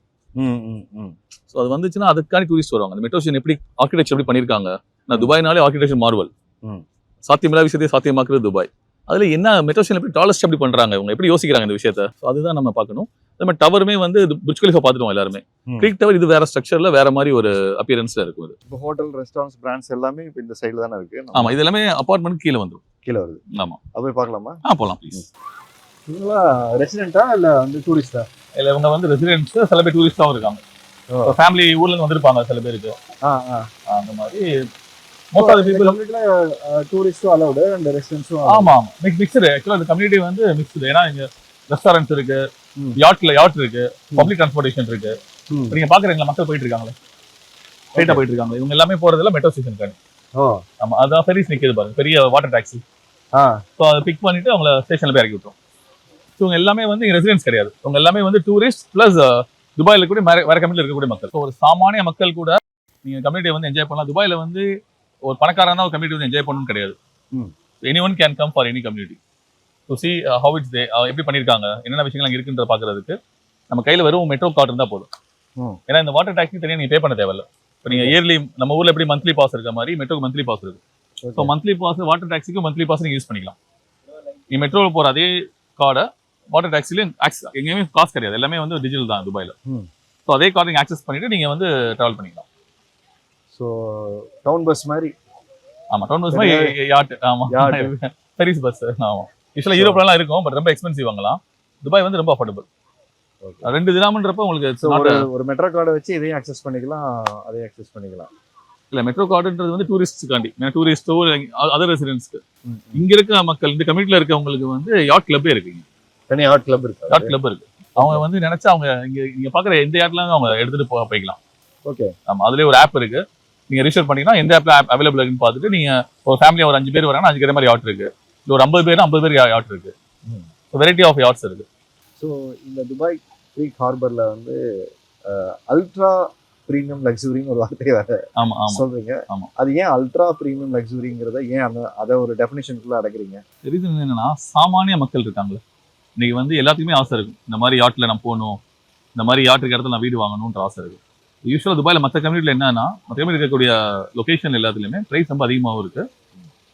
ஸோ அது வந்துச்சுன்னா அதுக்கான டூரிஸ்ட் வருவாங்க. அந்த மெட்ரோ ஸ்டேஷன் எப்படி ஆர்கிடெக்சர் எப்படி பண்ணியிருக்காங்க. நான் துபாய்னாலே ஆர்கிடெக்சர் மார்வல். சாத்தியமில்லா விஷயத்தை சாத்தியமாக்குறது துபாய். அதுல என்ன மெட்ரோ ஸ்டேஷன் எப்படி டாலஸ்ட் எப்படி பண்றாங்க, இவங்க எப்படி யோசிக்கிறாங்க இந்த விஷயத்தை. அதுதான் நம்ம பார்க்கணும். அதே மாதிரி டவருமே வந்து புர்ஜ் கலிஃபா பார்த்துட்டோம் எல்லாருமே. கிரீக் டவர் இது வேற ஸ்ட்ரக்சர்ல வேற மாதிரி ஒரு அப்பியரன்ஸ்ல இருக்கும். இப்போ ஹோட்டல், ரெஸ்டாரண்ட்ஸ், பிராண்ட்ஸ் எல்லாமே இப்போ இந்த சைடுல தானே இருக்கு. ஆமா, இது எல்லாமே அபார்ட்மெண்ட் கீழே வந்துடும். கீழே வருது. ஆமா, அது போய் பார்க்கலாமா? போலாம் ப்ளீஸ். இவங்களா ரெசிடென்ட்டா இல்ல வந்து டூரிஸ்டா? இல்ல இவங்க வந்து ரெசிடென்ட்ஸ், சில பேர் டூரிஸ்டாவும் இருக்காங்க. ஃபேமிலி ஊர்ல இருந்து வந்திருப்பாங்க சில பேருக்கு. அந்த மாதிரி மோஸ்ட் ஆஃப் தி பீப்பிள் கம்யூனிட்டில டூரிஸ்டும் அலௌட் அண்ட் ரெசிடென்ட்ஸும். ஆமா, மிக்ஸ்டு. ஆக்சுவலா இந்த கம்யூனிட்டி வந்து மிக்ஸ்டு. ஏன்னா இங்க ரெஸ்டாரண்ட்ஸ் இருக்கு, யாட் இருக்கு, பப்ளிக் டிரான்ஸ்போர்ட்டேஷன் இருக்கு. நீங்க பாக்குறீங்களா மக்கள் போயிட்டு இருக்காங்களே, ஸ்ட்ரைட்டா போயிட்டு இருக்காங்க. இவங்க எல்லாமே போறதுல மெட்ரோ ஸ்டேஷன் காணி. ஆமா, அதான் ஃபெரிஸ் நிக்குது பாருங்க, பெரிய வாட்டர் டாக்ஸி. ஸோ அதை பிக் பண்ணிட்டு அவங்கள ஸ்டேஷன்ல போய் இறக்கி விட்டுரும். ஸோ இவங்க எல்லாமே வந்து இங்க ரெசிடென்ஸ் கிடையாது. இவங்க எல்லாமே வந்து டூரிஸ்ட் பிளஸ் துபாயில கூட வேற கம்யூனிட்டில இருக்கக்கூடிய மக்கள். ஸோ ஒரு சாமானிய மக்கள் கூட நீங்க கம்யூனிட்டியை வந்து என்ஜாய் பண்ணலாம். துபாயில வந்து ஒரு பணக்காரன் தான் ஒரு கம்யூனிட்டி வந்து என்ஜாய் பண்ணணும்னு கிடையாது. Any one can come for any community to see how it's தே, எப்படி பண்ணியிருக்காங்க, என்னென்ன விஷயங்கள் அங்கே இருக்குன்ற பார்க்கறதுக்கு நம்ம கையில் வெறும் மெட்ரோ கார்டு இருந்தால் போதும். ஏன்னா இந்த வாட்டர் டாக்ஸி தனியாக நீங்கள் பே பண்ண தேவையில்ல. இப்போ நீங்கள் இயர்லி நம்ம ஊரில் எப்படி மந்த்லி பாஸ் இருக்க மாதிரி மெட்ரோக்கு மந்த்லி பாஸ் இருக்கு. ஸோ மந்த்லி பாஸ் வாட்டர் டாக்ஸிக்கு மந்த்லி பாஸ் நீங்கள் யூஸ் பண்ணிக்கலாம். நீ மெட்ரோவில் போகிற அதே கார்டை வாட்டர் டாக்ஸிலையும் எங்கேயுமே காசு கிடையாது, எல்லாமே வந்து டிஜிட்டல் தான் துபாயில். ஸோ அதே கார்டு நீங்கள் ஆக்சஸ் பண்ணிட்டு நீங்கள் வந்து ட்ராவல் பண்ணிக்கலாம். ஸோ டவுன் பஸ் மாதிரி. ஆமா, டவுன் பஸ் மாதிரி யாட். ஆமா, ஃபெரிஸ் பஸ். ஆமா, யூஸ்வலா யூரோப்லாம் இருக்கும், பட் ரொம்ப எக்ஸ்பென்சிவ் வாங்கலாம். துபாய் வந்து ரொம்ப அஃபோர்டபிள். 2 தினாம்ன்றப்ப உங்களுக்கு ஒரு மெட்ரோ கார்டை வச்சு இதையும் ஆக்சஸ் பண்ணிக்கலாம், அதையும் ஆக்சஸ் பண்ணிக்கலாம். இல்ல மெட்ரோ கார்டுன்றது வந்து டூரிஸ்டுக்காண்டி, டூரிஸ்டோ அதர் ரெசிடென்ட்ஸ்க்கு. இங்க இருக்க மக்கள், இந்த கம்யூனிட்டில இருக்கவங்களுக்கு வந்து யாட் கிளப்பே இருக்கு. தனி யாட் கிளப் இருக்கு. யாட் கிளப் இருக்கு. அவங்க வந்து நினைச்சா அவங்க இங்க பாக்குற எந்த யாட்ல அவங்க எடுத்துட்டு போய்க்கலாம். ஓகே. ஆமா, அதுலயே ஒரு ஆப் இருக்கு. நீங்க ரிஜிஸ்டர் பண்ணீங்கன்னா எந்த ஆப்ல அவைலபிள் இருக்குன்னு பார்த்துட்டு நீங்க ஒரு ஃபேமிலியா ஒரு 5 பேர் வராங்கன்னா 5 பேர் மாதிரி யாட் இருக்கு. இல்ல ஒரு 50 பேர் 50 பேர் யாட் இருக்கு. வெரைட்டி ஆஃப் யாட்ஸ் இருக்கு. ஸோ இந்த துபாய் கிரீக் ஹார்பர்ல வந்து அல்ட்ரா பிரீமியம் லக்ஸுரின்னு ஒரு வார்த்தையை வேற சொல்றீங்க. அது ஏன் அல்ட்ரா பிரீமியம் லக்ஸுரிங்கிறத ஏன் அதை ஒரு டெஃபினிஷனுக்குள்ள அடக்குறீங்க? ரீசன் என்னன்னா, சாமானிய மக்கள் இருக்காங்களே, இன்னைக்கு வந்து எல்லாத்துக்குமே ஆசை இருக்கும், இந்த மாதிரி யாட்ல நான் போகணும், இந்த மாதிரி யாட் இருக்க இடத்துல நான் வீடு வாங்கணும்ன்ற ஆசை இருக்கு. யூஸ்வலாக துபாயில் மற்ற கம்யூனிட்டியில் என்னன்னா, மற்ற கம்யூனிட்டி இருக்கக்கூடிய லொகேஷன் எல்லாத்துலேயுமே ப்ரைஸ் ரொம்ப அதிகமாகவும் இருக்குது,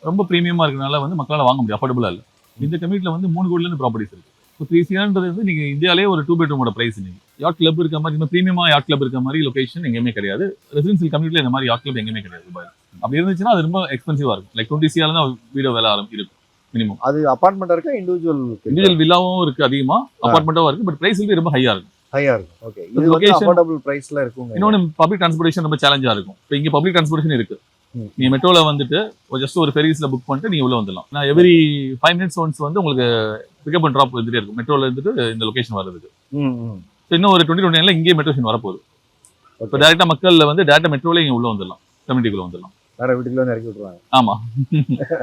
ரொம்ப ப்ரீமியமாக இருக்கிறனால வந்து மக்களால் வாங்க முடியும், அஃபோர்டபுளாக இல்லை. இந்த கம்யூனிட்டியில் வந்து 3 கோடிலேருந்து ப்ராப்பர்ட்டிஸ் இருக்குது. இப்போ 3 CRன்றது வந்து நீங்கள் இந்தியாவிலே ஒரு 2 bedroom ப்ரைஸ். நீங்கள் யாட் கிளப் இருக்க மாதிரி, இன்னும் ப்ரீமியமாக யாட் கிளப் இருக்க மாதிரி லொகேஷன் எங்கேயுமே கிடையாது. ரெசிடென்சியல் கம்யூனிட்டியில் இந்த மாதிரி யாட் கிளப் எங்கேயுமே கிடையாது துபாயில். அப்படி இருந்துச்சுன்னா அது ரொம்ப எக்ஸ்பென்சிவாக இருக்கும். லைக் 20 CR தான் வீடியோ வேலை இருக்கும் மினிமம். அது அபார்ட்மெண்ட்டாக இருக்கா, இண்டிவிஜுவல் வில்லாவும் இருக்குது, அதிகமாக அபார்ட்மெண்ட்டாகவும் இருக்குது. பட் ப்ரைஸ் ரொம்ப ஹையாக இருக்கும். ஓகே. இது லொகேஷன் அஃபோர்டபிள் பிரைஸ்ல இருக்கும். இன்னொன்னு பப்ளிக் டிரான்ஸ்போர்ட்டேஷன் ரொம்ப சேலஞ்சா இருக்கும். இப்போ இங்க பப்ளிக் டிரான்ஸ்போர்ட்டேஷன் இருக்கு. நீ மெட்ரோல வந்துட்டு ஜஸ்ட் ஒரு ஃபெரிஸ்ல புக் பண்ணிட்டு நீங்க உள்ள வந்துடலாம். நான் எவ்ரி 5 minutes ஒன்ஸ் வந்து உங்களுக்கு பிக்கப் அண்ட் ட்ராப் வந்துட்டே இருக்கும் மெட்ரோல இருந்துட்டு இந்த லொகேஷன் வர்றதுக்கு. இன்னும் ஒரு 2029ல இங்கே மெட்ரோ ஸ்டேஷன் வரப்போகுது. இப்போ டேரக்டா மக்கள் வந்து டேரக்டா மெட்ரோல இங்க உள்ள வந்துடலாம், கம்யூனிட்டிக்குள்ள வந்துடலாம். வேற வீட்டுக்குள்ள வந்து இறக்கி விட்டுருவாங்க. ஆமா,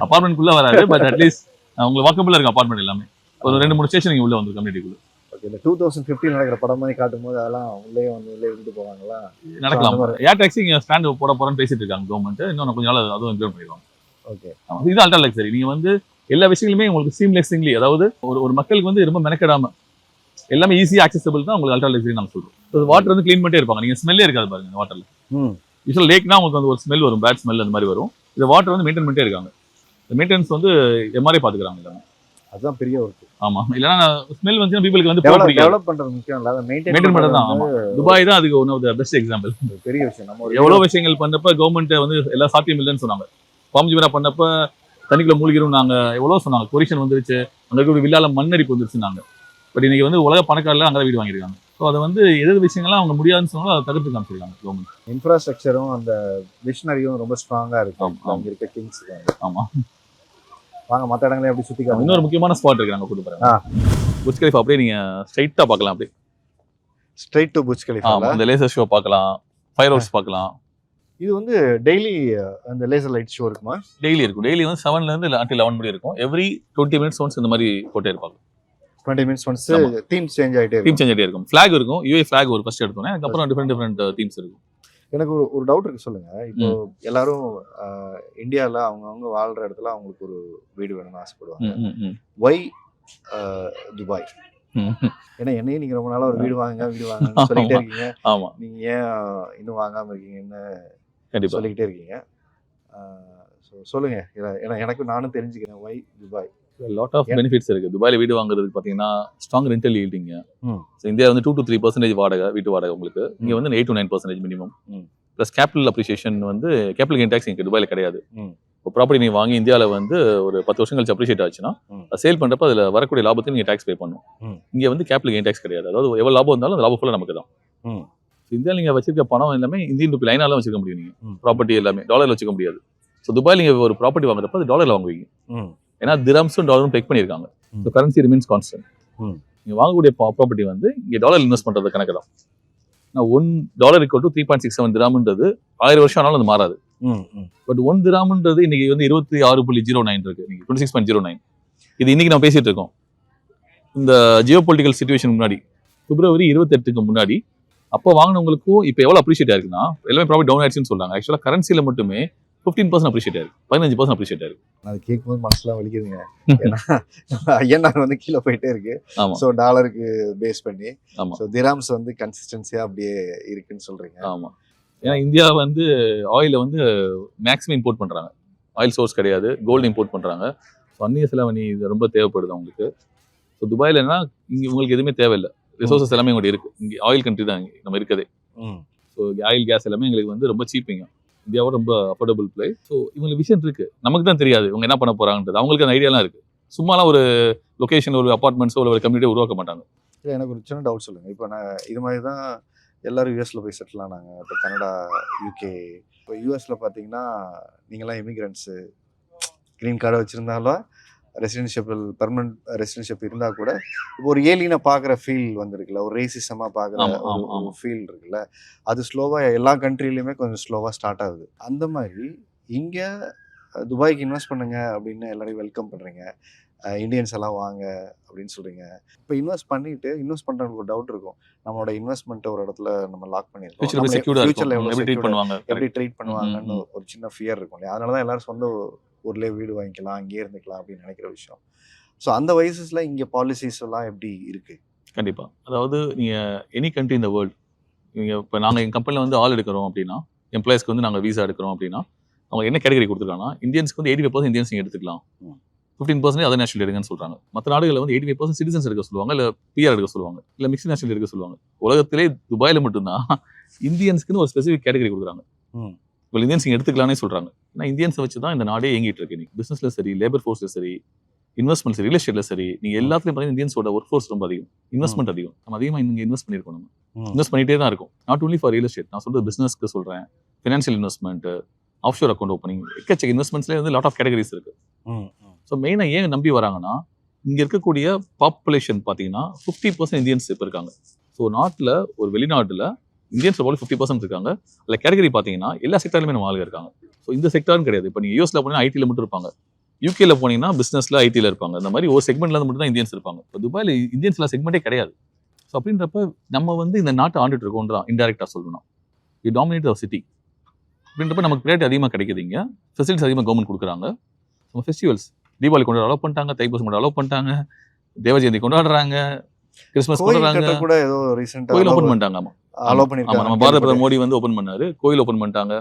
அபார்ட்மெண்ட்குள்ள வராது, பட் அட்லீஸ்ட் உங்களுக்கு வாக்கபிளா இருக்கும் அபார்ட்மெண்ட் எல்லாமே. ஒரு 2-3 ஸ்டேஷன் இங்க உள்ள வந்து கம்யூனிட்டிக்குள்ள. இந்த 2015 நடக்கிற படம் மாதிரி காட்டும் போது அதெல்லாம் உள்ளே விட்டுட்டு போவாங்களா? நடக்கலாம். ஏர் டாக்ஸி இங்க ஸ்டாண்ட் போட போறேன்னு பேசிட்டு இருக்காங்க கவர்மெண்ட். இன்னும் கொஞ்ச நாள் அதுவும் இம்ப்ளிமெண்ட் பண்ணிடுவாங்க. ஓகே, இது அல்ட்ரா லக்ஸரி. நீங்க வந்து எல்லா விஷயங்களுமே உங்களுக்கு சீம்லெஸ்லி, அதாவது ஒரு மக்களுக்கு வந்து ரொம்ப மெனக்கெடாம எல்லாமே ஈஸியா ஆக்சசபிள் தான் உங்களுக்கு அல்ட்ரா லக்ஸரி நம்ம சொல்றோம். வாட்டர் வந்து க்ளீன் பண்ணிட்டே இருப்பாங்க, நீங்க ஸ்மெல்லே இருக்காது பாருங்க வாட்டர்ல. யூஸ்வல் லேக்னா உங்களுக்கு வந்து ஒரு ஸ்மெல் வரும், பேட் ஸ்மெல் அந்த மாதிரி வரும். இந்த வாட்டர் வந்து மெயின்டைன் பண்ணிட்டே இருக்காங்க. இந்த மெயின்டெனன்ஸ் வந்து எம்ஆர்ஐ பாத்துக்கிறாங்க எல்லாமே. அதுதான் பெரிய ஒர்க். ஆமா, இல்லனா ஸ்மெல் வந்து பீப்பிளுக்கு வந்து டெவலப் பண்றது முக்கியம் இல்ல, அதை மெயின்டைன் பண்றது தான். ஆமா, துபாய் தான் அதுக்கு one of the best example. பெரிய விஷயம். நம்ம எவ்வளவு விஷயங்கள் பண்ணப்ப கவர்மெண்ட் வந்து எல்லா சாத்தியம் இல்லைன்னு சொன்னாங்க. பாம்ஜிபரா பண்ணப்ப தண்ணிக்குள்ள மூழ்கிரும் நாங்க எவ்வளவு சொன்னாங்க. கொரிஷன் வந்துருச்சு, அங்க இருக்க வில்லால மண்ணரிப்பு வந்துருச்சுனாங்க. பட் இன்னைக்கு வந்து உலக பணக்காரர்ல அங்க வீடு வாங்கியிருக்காங்க. ஸோ அதை வந்து எது விஷயங்கள்லாம் அவங்க முடியாதுன்னு சொன்னாலும் அதை தவிர்த்து காமிச்சிருக்காங்க கவர்மெண்ட். இன்ஃப்ராஸ்ட்ரக்சரும் அந்த மிஷினரியும் ரொம்ப ஸ்ட்ராங்கா இருக்கு ஆமா, ஆமா. அங்க இருக்க கிங்ஸ். ஆமா. வாங்க மற்ற இடங்களே எப்படி சுத்தி காமிங்க. இன்னொரு முக்கியமான ஸ்பாட் இருக்கு நாங்கள் கூட்டு போகிறேன். புர்ஜ் கலிஃபா அப்படியே நீங்க ஸ்ட்ரைட்டாக பார்க்கலாம். அப்படியே ஸ்ட்ரைட் டு புர்ஜ் கலிஃபா. அந்த லேசர் ஷோ பார்க்கலாம், ஃபயர் ஒர்க்ஸ் பார்க்கலாம். இது வந்து டெய்லி அந்த லேசர் லைட் ஷோ இருக்குமா? டெய்லி இருக்கும். டெய்லி வந்து 7 ல இருந்து until 11 மணி இருக்கும். எவ்ரி 20 minutes ஒன்ஸ் இந்த மாதிரி போட்டே இருப்பாங்க. 20 minutes ஒன்ஸ் ஆமா. தீம் சேஞ்ச் ஆயிட்டே டீம் இருக்கும். சேஞ்ச் ஆகிட்டே இருக்கும். ஃபிளாக் இருக்கும். யூஏ ஃபிளாக் ஒரு ஃபர்ஸ்ட் எடுத்தோன்னே அதுக்கப்புறம் டிஃப்ரெண்ட் டீம்ஸ் இருக்கும். எனக்கு ஒரு டவுட் இருக்கு, சொல்லுங்க. இப்போ எல்லாரும் இந்தியாவில் அவங்கவுங்க வாழ்ற இடத்துல அவங்களுக்கு ஒரு வீடு வேணும்னு ஆசைப்படுவாங்க. Why Dubai? ஏன்னா என்னையும் நீங்க ரொம்ப நாளா ஒரு வீடு வாங்குன்னு சொல்லிக்கிட்டே இருக்கீங்க. ஆமா, நீங்க ஏன் இன்னும் வாங்காம இருக்கீங்கன்னு கண்டிப்பா. சொல்லிக்கிட்டே இருக்கீங்க. சொல்லுங்க. ஏன்னா எனக்கு நானும் தெரிஞ்சுக்கிறேன் why Dubai. Lot of benefits இருக்கு. துபாயில வீடு வாங்குறதுக்கு பாத்தீங்கன்னா ஸ்ட்ராங் ரெண்டல் ஈல்டிங். ம். இந்தியா வந்து 2 to 3% வாடகை, வீட்டு வாடகை உங்களுக்கு. இங்க வந்து 8 to 9% minimum. Plus capital appreciation வந்து கேபிட்டல் கெயின் டாக்ஸ் இங்க துபாயில கிடையாது. இப்போ ப்ராப்பர்ட்டி நீங்க வாங்கி இந்தியாவில் வந்து ஒரு 10 வருஷம் கழிச்சு அப்ரிஷியேட் ஆச்சுன்னா சேல் பண்றப்ப அதுல வரக்கூடிய லாபத்தை நீங்க டாக்ஸ் பே பண்ணணும். இங்க வந்து கேபிட்டல் கெயின் டாக்ஸ் கிடையாது. அதாவது எவ்வளவு லாபம் இருந்தாலும் அந்த லாபம் ஃபுல்லா நமக்கு தான். இந்தியாவில் நீங்க வச்சிருக்க பணம் எல்லாமே இந்தியன் ரூபி லைனால வச்சுக்க முடியும். நீங்க ப்ராப்பர்ட்டி எல்லாமே டாலர்ல வச்சுக்க முடியாது. ஸோ துபாயில் நீங்க ஒரு ப்ராப்பர்ட்டி வாங்குறப்ப அது டாலர்ல வாங்குவீங்க. ஏன்னா திரம்ஸும் டாலரும் பெக் பண்ணியிருக்காங்க. So currency remains constant. நீங்க வாங்கக்கூடிய ப்ராப்பர்ட்டி வந்து இங்க டாலர் இன்வெஸ்ட் பண்றது கணக்கு தான். $1 = 3.67 திராம்ன்றது 1000 வருஷம் ஆனாலும் அது மாறாது. பட் 1 திராம்ன்றது இன்னைக்கு வந்து 26.09 இருக்கு. 26.09. இது இன்னைக்கு நம்ம பேசிட்டு இருக்கோம். இந்த ஜியோ பொலிட்டிக்கல் சிச்சுவேஷன் முன்னாடி February 28க்கு முன்னாடி அப்போ வாங்கினவங்களுக்கும் இப்போ எவ்வளவு அப்ரிஷியேட் ஆயிருக்குன்னா எல்லாமே ப்ராஃபிட் டவுன் ஆயிடுச்சுன்னு சொல்றாங்க. ஆக்சுவலா கரன்சில மட்டுமே 15% அப்ரிஷியேட் ஆயிருக்கு, 15% அப்ரிஷியேட் ஆயிருக்கு. அது கேட்கும்போது மனசுலாம் வலிக்குதுங்க. ஏன்னா ஐஎன்ஆர் வந்து கீழே போயிட்டே இருக்கு. ஸோ டாலருக்கு பேஸ் பண்ணி ஸோ திராம்ஸ் வந்து கன்சிஸ்டன்சியா அப்படியே இருக்குன்னு சொல்றீங்க. ஆமா, ஏன்னா இந்தியா வந்து ஆயில வந்து மேக்ஸிமம் இம்போர்ட் பண்றாங்க. ஆயில் சோர்ஸ் கிடையாது, கோல்டு இம்போர்ட் பண்றாங்க. ஸோ அந்நிய செலவணி இது ரொம்ப தேவைப்படுது அவங்களுக்கு. ஸோ துபாயில் என்ன இங்கே உங்களுக்கு எதுவுமே தேவையில்லை. ரிசோர்ஸஸ் எல்லாமே இங்கே இருக்கு. இங்கே ஆயில் கண்ட்ரி தான் நம்ம இருக்கதே. ஸோ ஆயில் கேஸ் எல்லாமே எங்களுக்கு வந்து ரொம்ப சீப்பிங்க. இந்தியாவோட ரொம்ப அஃபோர்டபுள் பிளே. ஸோ இவங்களுக்கு விஷயம் இருக்கு, நமக்கு தான் தெரியாது இவங்க என்ன பண்ண போறாங்கன்றது. அவங்களுக்கு அந்த ஐடியாலாம் இருக்கு. சும்மாலாம் ஒரு லொகேஷன் ஒரு அப்பார்ட்மெண்ட்ஸோ ஒரு கம்யூனிட்டியை உருவாக்க மாட்டாங்க. இல்லை, எனக்கு ஒரு சின்ன டவுட் சொல்லுங்க. இப்போ நான் இது மாதிரி தான் எல்லாரும் யூஎஸ்ல போய் செட்டில் ஆனாங்க. இப்போ கனடா, யூகே. இப்போ யூஎஸ்ல பார்த்தீங்கன்னா நீங்களாம் இமிகிரண்ட்ஸு, க்ரீன் கார்டை வச்சுருந்தாலும் ரெசிடென்ஷியபிள் பெர்மனன்ட் ரெசிடென்ஷிப் இருந்தால் கூட இப்போ ஒரு ஏலியனை பார்க்குற ஃபீல் வந்துருக்குல்ல, ஒரு ரேசிசமாக பார்க்குற ஒரு ஃபீல் இருக்குல்ல, அது ஸ்லோவாக எல்லா கண்ட்ரிலையுமே கொஞ்சம் ஸ்லோவாக ஸ்டார்ட் ஆகுது. அந்த மாதிரி இங்கே துபாய்க்கு இன்வெஸ்ட் பண்ணுங்க அப்படின்னு எல்லாரையும் வெல்கம் பண்ணுறீங்க. இந்தியன்ஸ் எல்லாம் வாங்க அப்படின்னு சொல்கிறீங்க. இப்போ இன்வெஸ்ட் பண்ணுறவங்களுக்கு ஒரு டவுட் இருக்கும், நம்மளோட இன்வெஸ்ட்மெண்ட்டை ஒரு இடத்துல நம்ம லாக் பண்ணியிருக்கோம், ஃபியூச்சரில் எப்படி ட்ரீட் பண்ணுவாங்கன்னு ஒரு சின்ன ஃபியர் இருக்கும் இல்லையா? அதனால தான் எல்லாரும் சொந்த ஊர்லேயே வீடு வாங்கிக்கலாம், அங்கேயே இருந்துக்கலாம் அப்படின்னு நினைக்கிற விஷயம். ஸோ அந்த வயசுல இங்கே பாலிசிஸ் எல்லாம் எப்படி இருக்கு? கண்டிப்பாக. அதாவது நீங்கள் எனி கண்ட்ரி இந்த வேர்ல்டு, நீங்கள் இப்போ நாங்கள் எங்கள் கம்பெனியில் வந்து ஆள் எடுக்கிறோம் அப்படின்னா, எம்ப்ளாயிஸ்க்கு வந்து நாங்கள் வீசா எடுக்கிறோம் அப்படின்னா, அவங்க என்ன கேட்டகரி கொடுத்துருக்காங்கன்னா, இந்தியன்ஸ்க்கு வந்து 85% இந்தியன்ஸ் நீங்கள் எடுத்துக்கலாம், 15% அதர் நேஷனல் எடுங்கன்னு சொல்கிறாங்க. மற்ற நாடுகளில் வந்து 85% சிட்டிசன்ஸ் எடுக்க சொல்லுவாங்க, இல்லை பிஆர் எடுக்க சொல்லுவாங்க, இல்லை மிக்ஸ்ட் நேஷனல் எடுக்க சொல்லுவாங்க. உலகத்திலே துபாயில் மட்டும்தான் இந்தியன்ஸ்க்குன்னு ஒரு ஸ்பெசிஃபிக் கேட்டகரி கொடுக்குறாங்க. இப்போ இந்தியன்ஸ் இங்கே எடுத்துக்கலானே சொல்கிறாங்க. ஏன்னா இந்தியன்ஸை வச்சு தான் இந்த நாடே இயங்கிட்டு இருக்கு. நீங்கள் பிஸ்னஸில் சரி, லேபர் ஃபோர்ஸில் சரி, இன்வெஸ்ட்மெண்ட் சரி, ரியல் எஸ்டேட்ல சரி, நீங்கள் எல்லாத்துலையும் பார்த்தீங்கன்னா இந்தியன்ஸோட ஒர்க் ஃபோர்ஸ் ரொம்ப அதிகம், இன்வெஸ்ட்மெண்ட் அதிகம். நம்ம அதிகமாக இங்கே இன்வெஸ்ட் பண்ணியிருக்கோம். நம்ம இன்வெஸ்ட் பண்ணிகிட்டே தான் இருக்கும். Not only for real estate, நான் சொல்கிறது பிஸ்னஸ்க்கு சொல்கிறேன், financial investment, offshore account opening, எக்கச்சக்க இன்வெஸ்ட்மெண்ட்ஸ்லேயே வந்து லாட் ஆஃப் கேட்டகரிஸ் இருக்கு. ஸோ மெயினாக ஏன் நம்பி வராங்கன்னா, இங்கே இருக்கக்கூடிய பாப்புலேஷன் பார்த்தீங்கன்னா 50% இந்தியன்ஸ் இப்போ இருக்காங்க. ஸோ நாட்டில் ஒரு வெளிநாட்டில் இந்தியன்ஸ் போல 50% இருக்காங்க. அதில் கேட்டகரி பார்த்தீங்கன்னா எல்லா செக்டார்லையுமே நம்ம ஆளுங்க இருக்காங்க. ஸோ இந்த செக்டார்னு கிடையாது. இப்போ நீங்கள் யூஎஸ்ல போனீங்கன்னா ஐடியில் மட்டும் இருப்பாங்க, யூகேல போனீங்கன்னா பிஸ்னஸ்ல ஐடியில் இருப்பாங்க. இந்த மாதிரி ஒரு செக்மெண்ட்ல மட்டும் தான் இந்தியன்ஸ் இருப்பாங்க. இப்போ துபாயில் இந்தியன்ஸ்ல செக்மெண்ட்டே கிடையாது. ஸோ அப்படின்றப்ப நம்ம வந்து இந்த நாட்டை ஆண்டுட்டு இருக்கோம் தான் இன்டெரக்டாக சொல்லணும். We dominate our city. அப்படின்றப்ப நமக்கு ப்ரையாரிட்டி அதிகமாக கிடைக்குது. இங்கே ஃபெசிலிட்டிஸ் அதிகமாக கவர்மெண்ட் கொடுக்குறாங்க. நம்ம ஃபெஸ்டிவல்ஸ் தீபாவளி கொண்டாட அலோவ் பண்ணிட்டாங்க, தைப்பூசம் கொண்டாட அலோவ் பண்ணிட்டாங்க, தேவ ஜெயந்தி கொண்டாடுறாங்க, கிறிஸ்மஸ் கொண்டாடுறாங்க, கூட ஏதோ ரீசெண்டா கோயில் ஓப்பன் பண்ணிட்டாங்க. அலோவ் பண்ணிருக்காங்க. நம்ம பாரத பிரதமர் மோடி வந்து ஓப்பன் பண்ணாரு, கோயில் ஓப்பன் பண்ணிட்டாங்க.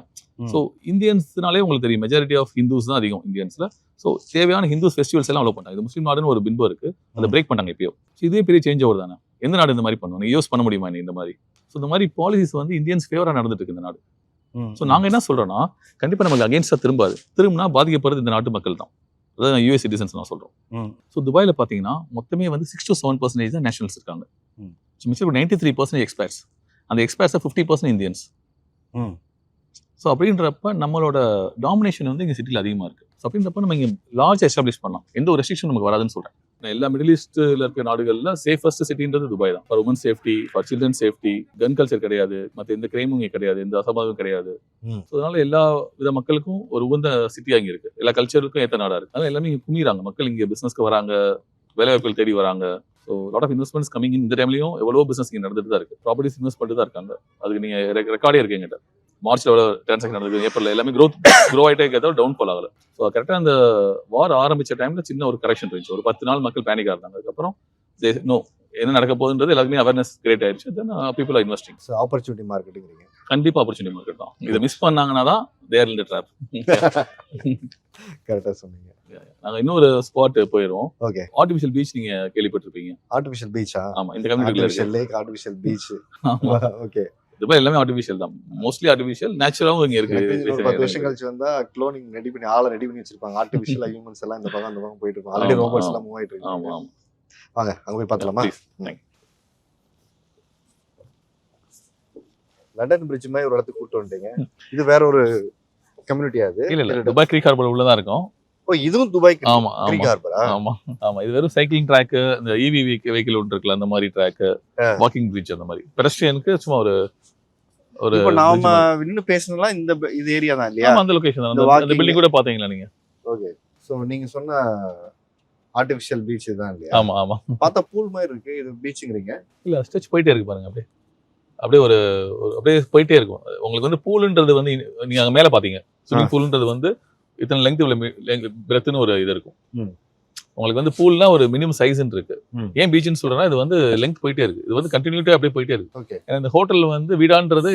ஸோ இந்தியன்ஸ்னாலே உங்களுக்கு தெரியும், மெஜாரிட்டி ஆஃப் ஹிந்துஸ் தான் அதிகம் இந்தியன்ஸ்ல. ஸோ தேவையான ஹிந்துஸ் ஃபெஸ்டிவல்ஸ் எல்லாம் அலோவ் பண்ணாங்க. இது முஸ்லீம் நாடுன்னு ஒரு பின்பம் இருக்கு, அதை பிரேக் பண்ணாங்க எப்பயோ. ஸோ இதே பெரிய சேஞ்ச் ஓவர் தானே. எந்த நாடு இந்த மாதிரி பண்ணுவோம், யூஸ் பண்ண முடியுமா இந்த மாதிரி? ஸோ இந்த மாதிரி பாலிசிஸ் வந்து இந்தியன்ஸ் ஃபேவரா நடந்துட்டு இருக்கு இந்த நாடு. ஸோ நாங்கள் என்ன சொல்றோம்னா, கண்டிப்பாக நமக்கு அகேன்ஸ்டா திரும்பினா பாதிக்கப்படுறது இந்த நாட்டு மக்கள் தான். அதாவது யூஎஸ் சிட்டிசன்ஸ் நான் சொல்றோம். ஸோ துபாயில் பார்த்தீங்கன்னா மொத்தமே வந்து 6 to 7% தான் நேஷனல்ஸ் இருக்காங்க. மிச்சம் 93% எக்ஸ்பேர்ட்ஸ். அந்த எக்ஸ்பேர்ட்ஸை 50% இந்தியன்ஸ். ம். ஸோ அப்படின்றப்ப நம்மளோட டாமினேஷன் வந்து இங்கே சிட்டியில் அதிகமாக இருக்குது. ஸோ அப்படின்றப்ப நம்ம இங்கே லார்ஜ் எஸ்டாப்ளிஷ் பண்ணலாம். எந்த ஒரு ரெஸ்ட்ரிக்ஷன் நமக்கு வராதுன்னு சொல்கிறேன். எல்லா மிடில் ஈஸ்ட்டில் இருக்க நாடுகளில் சேஃபஸ்ட் சிட்டின்றது துபாய் தான். For women safety, for children safety, gun culture கிடையாது, மற்ற எந்த கிரைமும் இங்கே கிடையாது, எந்த அசம்பாவும் கிடையாது. ஸோ அதனால எல்லா வித மக்களுக்கும் ஒரு உகந்த சிட்டியாக இங்கே இருக்குது. எல்லா கல்ச்சருக்கும் ஏற்ற நாடாக இருக்குது. அதனால் எல்லாமே இங்கே குமிறாங்க. மக்கள் இங்கே பிஸ்னஸ்க்கு வராங்க, வேலைவாய்ப்புகள் தேடி வராங்க. So lot of investments coming இந்த டைம்லையும் எவ்வளோ பிஸ்னஸ் இங்கே நடந்துட்டு தான் இருக்குது. ப்ராப்பர்ட்டிஸ் இன்வெஸ்ட் பண்ணிட்டு தான் இருக்காங்க. அதுக்கு நீங்கள் ரெக்கார்டே இருக்கு எங்கிட்ட. மார்ச்ல எவ்வளோ டிரான்சாக்ஷன் நடந்தது, ஏப்ரல் எல்லாமே க்ரோ ஆகிட்டே இருக்கிறத டவுன் ஃபால் ஆகல. ஸோ கரெக்டாக அந்த வார் ஆரம்பிச்ச டைம்ல சின்ன ஒரு கரெக்ஷன் இருந்துச்சு. ஒரு 10 நாள் மக்கள் பேனிக்காக இருந்தாங்க. அதுக்கப்புறம் நோ என்ன நடக்க போகுதுன்றது எல்லாருக்குமே அவேர்னஸ் கிரியேட் ஆயிடுச்சு. தென் people are investing. So opportunity marketing கண்டிப்பாக ஆப்பர்ச்சுனிட்டி மார்க்கெட் தான். இதை மிஸ் பண்ணாங்கன்னா தான் தேர் இன் தி ட்ராப். கரெக்டாக சொன்னீங்க. நாங்கள் இன்னொரு ஸ்பாட் போயிடுவோம். ஓகே. ஆர்டிஃபிஷியல் பீச் நீங்க கேள்விப்பட்டிருப்பீங்க. ஆர்டிஃபிஷியல் பீச்சா? ஆமா, இந்த கம்யூனிட்டில artificial lake, artificial beach. Okay. Dubai எல்லாமே ஆர்டிஃபிஷியல் தான். மோஸ்ட்லி ஆர்டிஃபிஷியல், நேச்சுரலாவும் இங்க இருக்கு. ஒரு 10 வருஷம் கழிச்சு வந்தா க்ளோனிங் ரெடி பண்ணி ஆளை ரெடி பண்ணி வச்சிருப்பாங்க. ஆர்டிஃபிஷியல் ஹியூமன்ஸ் எல்லாம் இந்த பக்கம் அந்த பக்கம் போயிட்டு இருப்பாங்க. ஆல்ரெடி ரோபோட்ஸ் எல்லாம் மூவ் ஆயிட்டு இருக்கு. ஆமா ஆமா. வாங்க அங்க போய் பார்த்தலாமா? லண்டன் பிரிட்ஜ் மாதிரி ஒரு இடத்துக்கு கூட்டு வந்துட்டீங்க. இது வேற ஒரு கம்யூனிட்டியா? அது இல்ல துபாய் க்ரீக் ஹார்பர் உள்ள தான் இருக்கும். ஓ, இதுவும் துபாய் ஆமா க்ரீக் ஹார்பரா? ஆமா ஆமா. இது வெறும் சைக்கிளிங் ட்ராக், இந்த ஈவி வெஹிக்கிள் ஒன்று இருக்குல்ல அந்த மாதிரி ட்ராக், வாக்கிங் பிரிட்ஜ் அந்த மாதிரி. பெடஸ்ட்ரியனுக்கு சும்மா ஒரு இப்போ நாம இன்னும் பேசணும்னா இந்த இது ஏரியா தான் இல்லையா? அந்த லொகேஷன் தான். அந்த பில்டிங் கூட பாத்தீங்களா நீங்க? ஓகே. சோ நீங்க சொன்ன ஆர்டிஃபிஷியல் பீச் தான் இல்லையா? ஆமா ஆமா. பார்த்தா பூல் மாதிரி இருக்கு. இது பீச்ங்கறீங்க? இல்ல, ஸ்ட்ரெச் போயிட்டே இருக்கு பாருங்க. அப்படியே ஒரு அப்படியே போயிட்டே இருக்கும். உங்களுக்கு வந்து பூல்ன்றது வந்து நீங்க அங்க மேல பாத்தீங்க, ஸ்விமிங் பூல்ன்றது வந்து இத்தனை லெங்த் பிரெத்னு ஒரு இது இருக்கும். உங்களுக்கு வந்து பூல்னா ஒரு மினிமம் சைஸ் இருக்கு. ஏன் பீச்னு சொல்றேன்னா இது வந்து லெங்த் போயிட்டே இருக்கு. இது வந்து கண்டினியூட்டா அப்படியே போயிட்டே இருக்கு. ஓகே. இந்த ஹோட்டல் வந்து வீடான்றது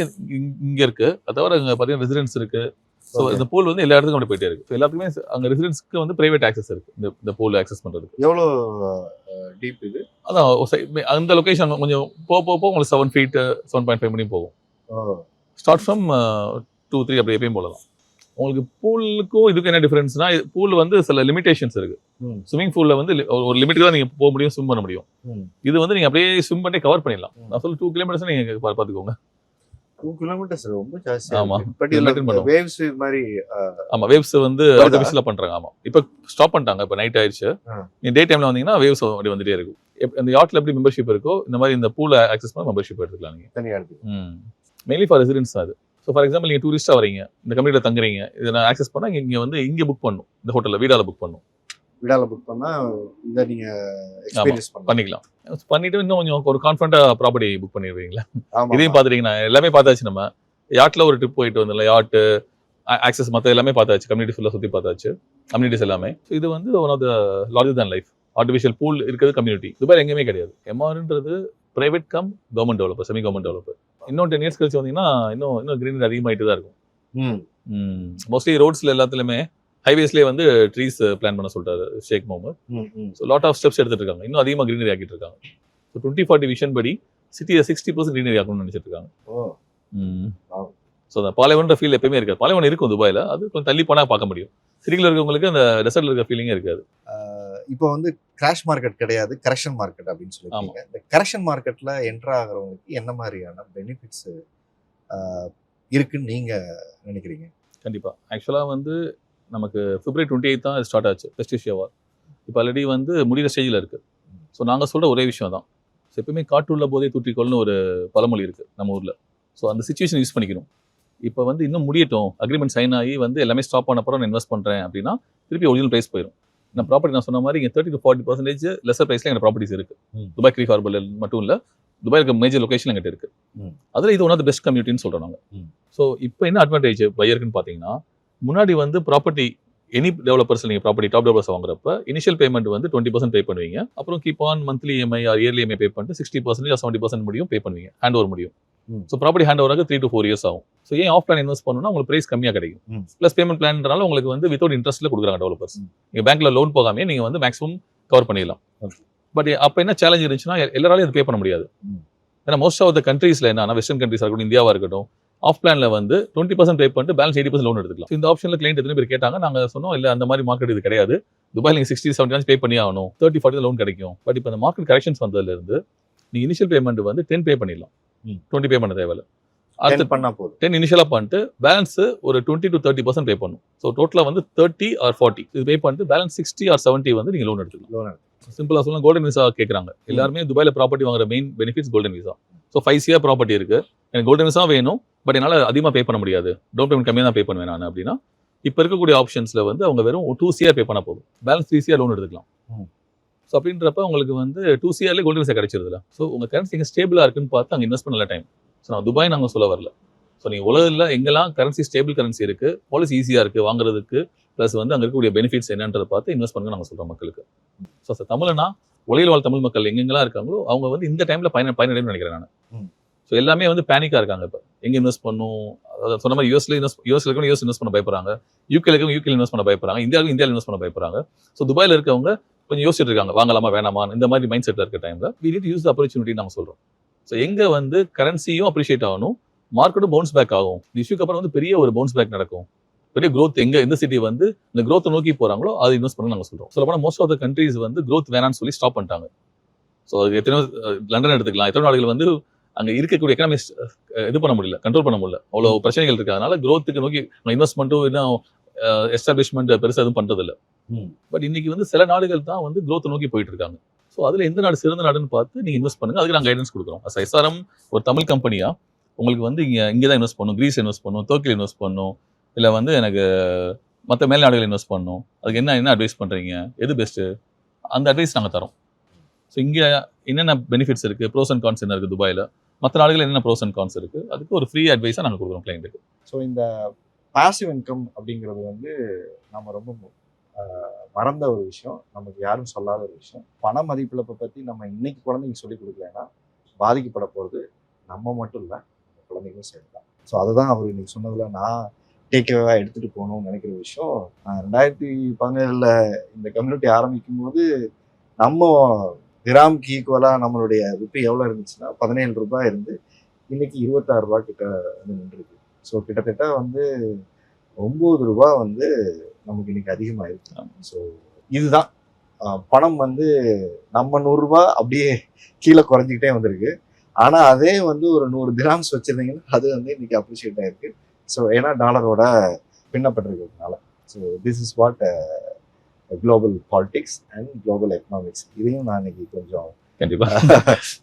இங்க இருக்கு. அது தவிர அங்க பாத்தீங்கன்னா ரெசிடென்ஸ் இருக்கு. ஸோ இந்த பூல் வந்து எல்லா இடத்துக்கும் அப்படி போயிட்டே இருக்கு. ஸோ எல்லாத்துக்குமே அங்க ரெசிடென்ஸ்க்கு வந்து பிரைவேட் ஆக்சஸ் இருக்கு இந்த பூல் ஆக்சஸ் பண்றதுக்கு. எவ்வளோ டீப் இது? அதான் அந்த லொகேஷன் கொஞ்சம் போக உங்களுக்கு 7 feet 7.5 முடியும் போகும். ஸ்டார்ட் ஃப்ரம் 2-3 அப்படி எப்பயும் போல தான். உங்களுக்கு பூலுக்கும் இதுக்கும் என்ன டிஃபரன்ஸ்னா, பூல் வந்து சில லிமிடேஷன்ஸ் இருக்கு. ஸ்விமிங் பூல்ல வந்து ஒரு லிமிட்டுக்கு தான் நீங்க போக முடியும், ஸ்விம் பண்ண முடியும். இது வந்து நீங்க அப்படியே ஸ்விம் பண்ணி கவர் பண்ணிடலாம். நான் சொல்ல 2 kilometers நீங்க பாத்துக்கோங்க. 2 kilometers ரொம்ப ஜாஸ்தி. ஆமா. பட் இதுல வேவ்ஸ் மாதிரி. ஆமா, வேவ்ஸ் வந்து ஆர்டிஃபிஷியலா பண்றாங்க. ஆமா, இப்போ ஸ்டாப் பண்ணிட்டாங்க. இப்போ நைட் ஆயிடுச்சு. நீங்க டே டைம்ல வந்தீங்கன்னா வேவ்ஸ் அப்படி வந்துட்டே இருக்கும். அந்த யாட்ல எப்படி மெம்பர்ஷிப் இருக்கோ இந்த மாதிரி இந்த பூல ஆக்சஸ் பண்ண மெம்பர்ஷிப் எடுத்துக்கலாம் நீங்க தனியா எடுத்து. மெயின்லி ஃபார் ரெசிடென்ட்ஸ் அது. ஸோ ஃபார் எக்ஸாம்பிள் நீங்கள் டூரிஸ்ட்டாக வரீங்க, இந்த கம்யூனிட்டியில் தங்குறீங்க, இதை நான் ஆக்சஸ் பண்ணால் இங்கே வந்து இங்கே புக் பண்ணும். இந்த ஹோட்டலில் வீடால புக் பண்ணும். வீடால புக் பண்ணால் இதை நீங்கள் எக்ஸ்பீரியன்ஸ் பண்ணிக்கலாம். பண்ணிட்டு இன்னும் கொஞ்சம் ஒரு கான்ஃபிடண்டாக ப்ராப்பர்ட்டி புக் பண்ணிடுவீங்களா? இதையும் பார்த்துட்டீங்கன்னா எல்லாமே பார்த்தாச்சு. நம்ம யாட்டில் ஒரு ட்ரிப் போயிட்டு வந்தோம்ல, யாட்டு ஆக்சஸ் மற்ற எல்லாமே பார்த்தாச்சு. கம்யூனிட்டி ஃபுல்லாக சுற்றி பார்த்தாச்சு, கம்யூனிட்டிஸ் எல்லாமே. ஸோ இது வந்து one of the larger than life artificial pool இருக்கிறது கம்யூனிட்டி. துபாய் எங்கேயுமே கிடையாது. எம்ஆர்ன்றது private cum government developer, semi government developer. இன்னும் 10 years கழிச்சு வந்தீங்கன்னா இன்னும் கிரீனரி அதிகமாயிட்டு தான் இருக்கும். மோஸ்ட்லி ரோட்ஸ்ல எல்லாத்துலயுமே ஹைவேஸ்லேயே வந்து ட்ரீஸ் பிளான் பண்ண சொல்லிட்டாரு Sheikh Mohammed. So lot of steps எடுத்துட்டு இருக்காங்க. இன்னும் அதிகமாக கிரீனரி ஆக்கிட்டு இருக்காங்க. ஸோ 2040 விஷன் படி சிட்டியை 60% கிரீனரி ஆக்கணும்னு நினைச்சிட்டு இருக்காங்க. ஸோ அந்த பாலைவன்ற ஃபீல் எப்பயுமே இருக்காது. பாலைவனம் இருக்கும் துபாயில், அது கொஞ்சம் தள்ளி போனால் பார்க்க முடியும். சிட்டியில் இருக்கவங்களுக்கு அந்த டெசர்ட்ல இருக்க ஃபீலிங்கே இருக்காது. இப்போ வந்து கிராஷ் மார்க்கெட் கிடையாது, கரெக்ஷன் மார்க்கெட் அப்படின்னு சொல்லுவாங்க. இந்த கரெக்ஷன் மார்க்கெட்ல என்டர் ஆகிறவங்களுக்கு என்ன மாதிரியான பெனிஃபிட்ஸ் இருக்குன்னு நீங்க நினைக்கிறீங்க? கண்டிப்பா. ஆக்சுவலா வந்து நமக்கு February 28 தான் ஸ்டார்ட் ஆச்சு பெஸ்டிஷியா வார். இப்போ ஆல்ரெடி வந்து முடிகிற ஸ்டேஜில் இருக்கு. ஸோ நாங்கள் சொல்ற ஒரே விஷயம் தான், ஸோ எப்பவுமே காட்டுள்ள போதே தூற்றிக்கொள்னு ஒரு பழமொழி இருக்கு நம்ம ஊர்ல. ஸோ அந்த சிச்சுவேஷன் யூஸ் பண்ணிக்கணும். இப்போ வந்து இன்னும் முடியட்டும், அக்ரிமெண்ட் சைன் ஆகி வந்து எல்லாமே ஸ்டாப் பண்ண அப்புறம் நான் இன்வெஸ்ட் பண்றேன் அப்படின்னா திருப்பி ஒரிஜினல் பிரைஸ் போயிடும். நான் ப்ராப்பர்ட்டி நான் சொன்ன மாதிரி இங்கே 30 to 40% லெசர் பிரைஸ்ல எங்கள் ப்ராப்பர்ட்டிஸ் இருக்கு. துபாய் க்ரீக் ஹார்பர் மட்டும் இல்லை, துபாய் இருக்க மேஜர் லொகேஷன் எங்கிட்ட இருக்கு. அதில் இது ஒன் ஆஃப் த பெஸ்ட் கம்யூனிட்டின்னு சொல்றோம் நாங்கள். ஸோ இப்போ என்ன அட்வான்டேஜ் பையருக்குன்னு பார்த்தீங்கன்னா, முன்னாடி வந்து ப்ராப்பர்ட்டி எனி டெவலப்பர்ஸ் நீங்கள் ப்ராப்பர்ட்டி டாப் டெவலப்பர்ஸ் வாங்குறப்ப இனிஷியல் பேமெண்ட் வந்து 20% பே பண்ணுவீங்க. அப்புறம் keep on monthly EMI or yearly EMI pay பண்ணிட்டு 60% or 70% முடியும் பே பண்ணுவீங்க, ஹேண்ட் ஓவர் முடியும். ஸோ ப்ராப்பர்ட்டி ஹேண்ட் ஓவராக 3 to 4 years ஆகும். ஸோ ஏன் ஆஃப் பிளான் இன்வெஸ்ட் பண்ணணும்னா உங்களுக்கு பிரைஸ் கம்மியாக கிடைக்கும். ப்ளஸ் பேமெண்ட் பிளான்றால உங்களுக்கு வந்து வித்தவுட் இன்ட்ரெஸ்ட்ல கொடுக்குறாங்க டெவலப்பர்ஸ். நீங்கள் பேங்க்ல லோன் போகாமே நீங்கள் வந்து மேக்ஸிமம் கவர் பண்ணிடலாம். பட் அப்போ என்ன சேலஞ்ச் இருந்துச்சுன்னா எல்லாராலையும் அது பே பண்ண முடியாது. ஏன்னா மோஸ்ட் ஆஃப் த கண்ட்ரீஸ்ல என்னன்னா, வெஸ்டர்ன் கண்ட்ரீஸ் இருக்கட்டும், இந்தியாவா இருக்கட்டும், ஆஃப் பிளான்ல வந்து 20% பே பண்ணிட்டு பேலன்ஸ் 80% லோன் எடுத்துக்கலாம். இந்த ஆப்ஷன்ல கிளைண்ட் எத்தனை பேர் கேட்டாங்க, நாங்க சொன்னோம் இல்ல அந்த மாதிரி மார்க்கெட் இது கிடையாது. துபாயில் நீங்க 60-70 பே பண்ணி ஆகணும், 30-40 லோன் கிடைக்கும். பட் இப்போ இந்த மார்க்கெட் கரெக்ஷன்ஸ் வந்ததுல இருந்து நீங்க இனிஷியல் பேமெண்ட் வந்து 10 பே பண்ணிடலாம். ம். 20 பே பண்ண தேவையில்ல. 10 அடுத்து பண்ணா போதும். 10 இனிஷியலா பண்ணிட்டு பேலன்ஸ் ஒரு 20 to 30% பே பண்ணும். ஸோ டோட்டலா வந்து 30 or 40 இது பே பண்ணிட்டு பேலன்ஸ் 60 or 70 வந்து நீங்க லோன் எடுத்துக்கலாம். லோன் சிம்பிளா சொல்லலாம், கோல்டன் விசா கேட்கறாங்க எல்லாருமே. துபாயில ப்ராப்பர்ட்டி வாங்குற main benefits golden visa. So 5 year property இருக்கு, எனக்கு கோல்டன் விசா வேணும், பட் என்னால அதிகமா பே பண்ண முடியாது, டவுன் பேமெண்ட் கம்மியா தான் பே பண்ணுவேன் நான் அப்படின்னா, இப்ப இருக்கக்கூடிய ஆப்ஷன்ஸ்ல வந்து அவங்க வெறும் 2 CR பே பண்ண போதும், பேலன்ஸ் 3 CR லோன் எடுத்துக்கலாம். ம். ஸோ அப்படின்றப்ப உங்களுக்கு வந்து 2 CRல கோல்டன் விசா கிடைச்சிருதுல. ஸோ உங்க கரன்சி எங்க ஸ்டேபிளா இருக்குன்னு பார்த்து அங்க இன்வெஸ்ட் பண்ண நல்ல டைம். ஸோ நான் துபாய் நாங்க சொல்ல வரல. ஸோ நீங்க உலகத்துல எங்கெல்லாம் கரன்சி ஸ்டேபிள் கரன்சி இருக்கு, பாலிசி ஈஸியா இருக்கு வாங்குறதுக்கு, பிளஸ் வந்து அங்க இருக்கக்கூடிய பெனிஃபிட்ஸ் என்னன்றதை பார்த்து இன்வெஸ்ட் பண்ணுங்க நாங்க சொல்றோம் மக்களுக்கு. ஸோ தமிழ்னா உலகில் வாழ் தமிழ் மக்கள் எங்கெங்கெல்லாம் இருக்காங்களோ அவங்க வந்து இந்த டைம்ல பயனடைன்னு நினைக்கிறேன் நான். ம். ஸோ எல்லாமே வந்து பேனிக்கா இருக்காங்க. இப்போ எங்க இன்வெஸ்ட் பண்ணும், அதாவது சொன்ன மாதிரி யூஎஸ்ல இருக்கவங்க யூஎஸ் இன்வெஸ்ட் பண்ண பயப்படுறாங்க, யூகேல இருக்கவங்க யூகே இன்வெஸ்ட் பண்ண பயப்படுறாங்க, இந்தியாவில் இன்வெஸ்ட் பண்ண பயப்படுறாங்க. ஸோ துபாயில இருக்கவங்க கொஞ்சம் யோசிச்சுட்டு இருக்காங்க, வாங்கலாமா வேணாமா இந்த மாதிரி மைண்ட் செட்ல இருக்க டைம்ல we need to use the opportunity நாங்க சொல்றோம். ஸோ எங்க வந்து கரன்சியும் அப்ரிஷியேட் ஆகணும், மார்க்கெட்டும் பவுன்ஸ் பேக் ஆகும். இந்த இஷ்யூக்கு அப்புறம் வந்து பெரிய ஒரு பவுன்ஸ் பேக் நடக்கும், பெரிய growth எந்த சிட்டி வந்து இந்த growth நோக்கி போறாங்களோ அது இன்வெஸ்ட் பண்ண நாங்க சொல்றோம். சொல்ல போனா மோஸ்ட் ஆஃப் த கண்ட்ரீஸ் வந்து growth வேணாம்னு சொல்லி ஸ்டாப் பண்ணிட்டாங்க. ஸோ அது எத்தனையோ லண்டன் எடுத்துக்கலாம், எத்தனை நாடுகள் வந்து அங்க இருக்கக்கூடிய எக்கனாமிக்ஸ் இது பண்ண முடியல, கண்ட்ரோல் பண்ண முடியல, அவ்வளவு பிரச்சனைகள் இருக்கு. அதனால growthக்கு நோக்கி இன்வெஸ்ட்மெண்ட்டும் இன்னும் எஸ்டாப்ளிஷ்மெண்ட் பெருசா எதுவும் பண்றது இல்ல. ம். பட் இன்னைக்கு வந்து சில நாடுகள் தான் வந்து growth நோக்கி போயிட்டு இருக்காங்க. ஸோ அதுல எந்த நாடு சிறந்த நாடுன்னு பார்த்து நீங்க இன்வெஸ்ட் பண்ணுங்க, அதுக்கு நாங்க கைடன்ஸ் கொடுக்குறோம். SRM ஒரு தமிழ் கம்பெனியா உங்களுக்கு வந்து இங்க தான் இன்வெஸ்ட் பண்ணணும், கிரீஸ் இன்வெஸ்ட் பண்ணணும், துருக்கியில் இன்வெஸ்ட் பண்ணணும், இல்ல வந்து எனக்கு மற்ற மேல் நாடுகள் இன்வெஸ்ட் பண்ணணும், அதுக்கு என்ன அட்வைஸ் பண்றீங்க, எது பெஸ்ட், அந்த அட்வைஸ் நாங்க தரோம். ஸோ இங்க என்னென்ன பெனிஃபிட்ஸ் இருக்கு, ப்ரோஸ் அண்ட் கான்ஸ் என்ன இருக்கு துபாயில, மற்ற நாடுகள் என்னென்ன ப்ரோஸ் அண்ட் கான்ஸ் இருக்கு, அதுக்கு ஒரு ஃப்ரீ அட்வைஸா நாங்க கொடுக்குறோம் கிளைண்ட்டுக்கு. ஸோ இந்த பாசிவ் இன்கம் அப்படிங்கிறது வந்து நம்ம ரொம்ப மறந்த ஒரு விஷயம், நமக்கு யாரும் சொல்லாத ஒரு விஷயம். பண மதிப்பிழப்பை பற்றி நம்ம இன்னைக்கு குழந்தைங்க சொல்லிக் கொடுக்கலன்னா பாதிக்கப்பட போகிறது நம்ம மட்டும் இல்லை, நம்ம குழந்தைங்களும் சரி தான். ஸோ அதுதான் அவர் இன்னைக்கு சொன்னதில் நான் டேக்அவேவாக எடுத்துகிட்டு போகணும்னு நினைக்கிற விஷயம். 2017 இந்த கம்யூனிட்டி ஆரம்பிக்கும் போது நம்ம கிராமுக்கு ஈக்குவலாக நம்மளுடைய ருப்பி எவ்வளோ இருந்துச்சுன்னா 17 ரூபாய் இருந்து இன்னைக்கு 26 ரூபாய் கிட்ட வந்து நின்றுருக்கு. ஸோ கிட்டத்தட்ட வந்து 9 ரூபாய் வந்து நமக்கு இன்னைக்கு அதிகமாயிருக்கு. ஸோ இதுதான் பணம் வந்து நம்ம 100 ரூபாய் அப்படியே கீழே குறைஞ்சிக்கிட்டே வந்திருக்கு. ஆனால் அதே வந்து ஒரு 100 திராம்ஸ் வச்சிருந்தீங்கன்னா அது வந்து இன்னைக்கு அப்ரிஷியேட் ஆயிருக்கு. ஸோ ஏன்னா டாலரோட பின்னப்பட்டிருக்கிறதுனால. So this is what global politics and global economics. இதையும் நான் இன்னைக்கு கொஞ்சம் கண்டிப்பா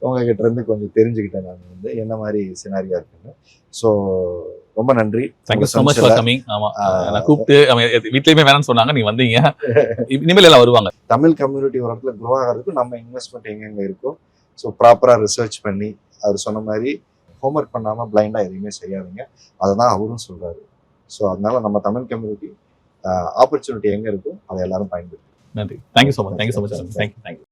உங்ககிட்ட இருந்து கொஞ்சம் தெரிஞ்சுக்கிட்டேன், நான் வந்து என்ன மாதிரி சினாரியா இருக்குன்னு. ஸோ ரொம்ப நன்றி. Thank you so much for coming. ஆமா, நான் கூப்பிட்டு வீட்லயுமே வேணாம்னு சொன்னாங்க, நீங்க வந்தீங்க, இனிமேல் எல்லாம் வருவாங்க. தமிழ் கம்யூனிட்டி ஒரு இடத்துல க்ரோ ஆகிறதுக்கு நம்ம இன்வெஸ்ட்மெண்ட் எங்கெங்க இருக்கோ ஸோ ப்ராப்பராக ரிசர்ச் பண்ணி அவர் சொன்ன மாதிரி ஹோம்ஒர்க் பண்ணாமல் பிளைண்டாக எதையுமே செய்யாதீங்க, அதை தான் அவரும் சொல்கிறாரு. ஸோ அதனால நம்ம தமிழ் கம்யூனிட்டி ஆப்பர்ச்சுனிட்டி எங்கே இருக்கோ அதை எல்லாரும் பயன்படுத்தி. நன்றி. Thank you so much. Thank you so much. Thank you.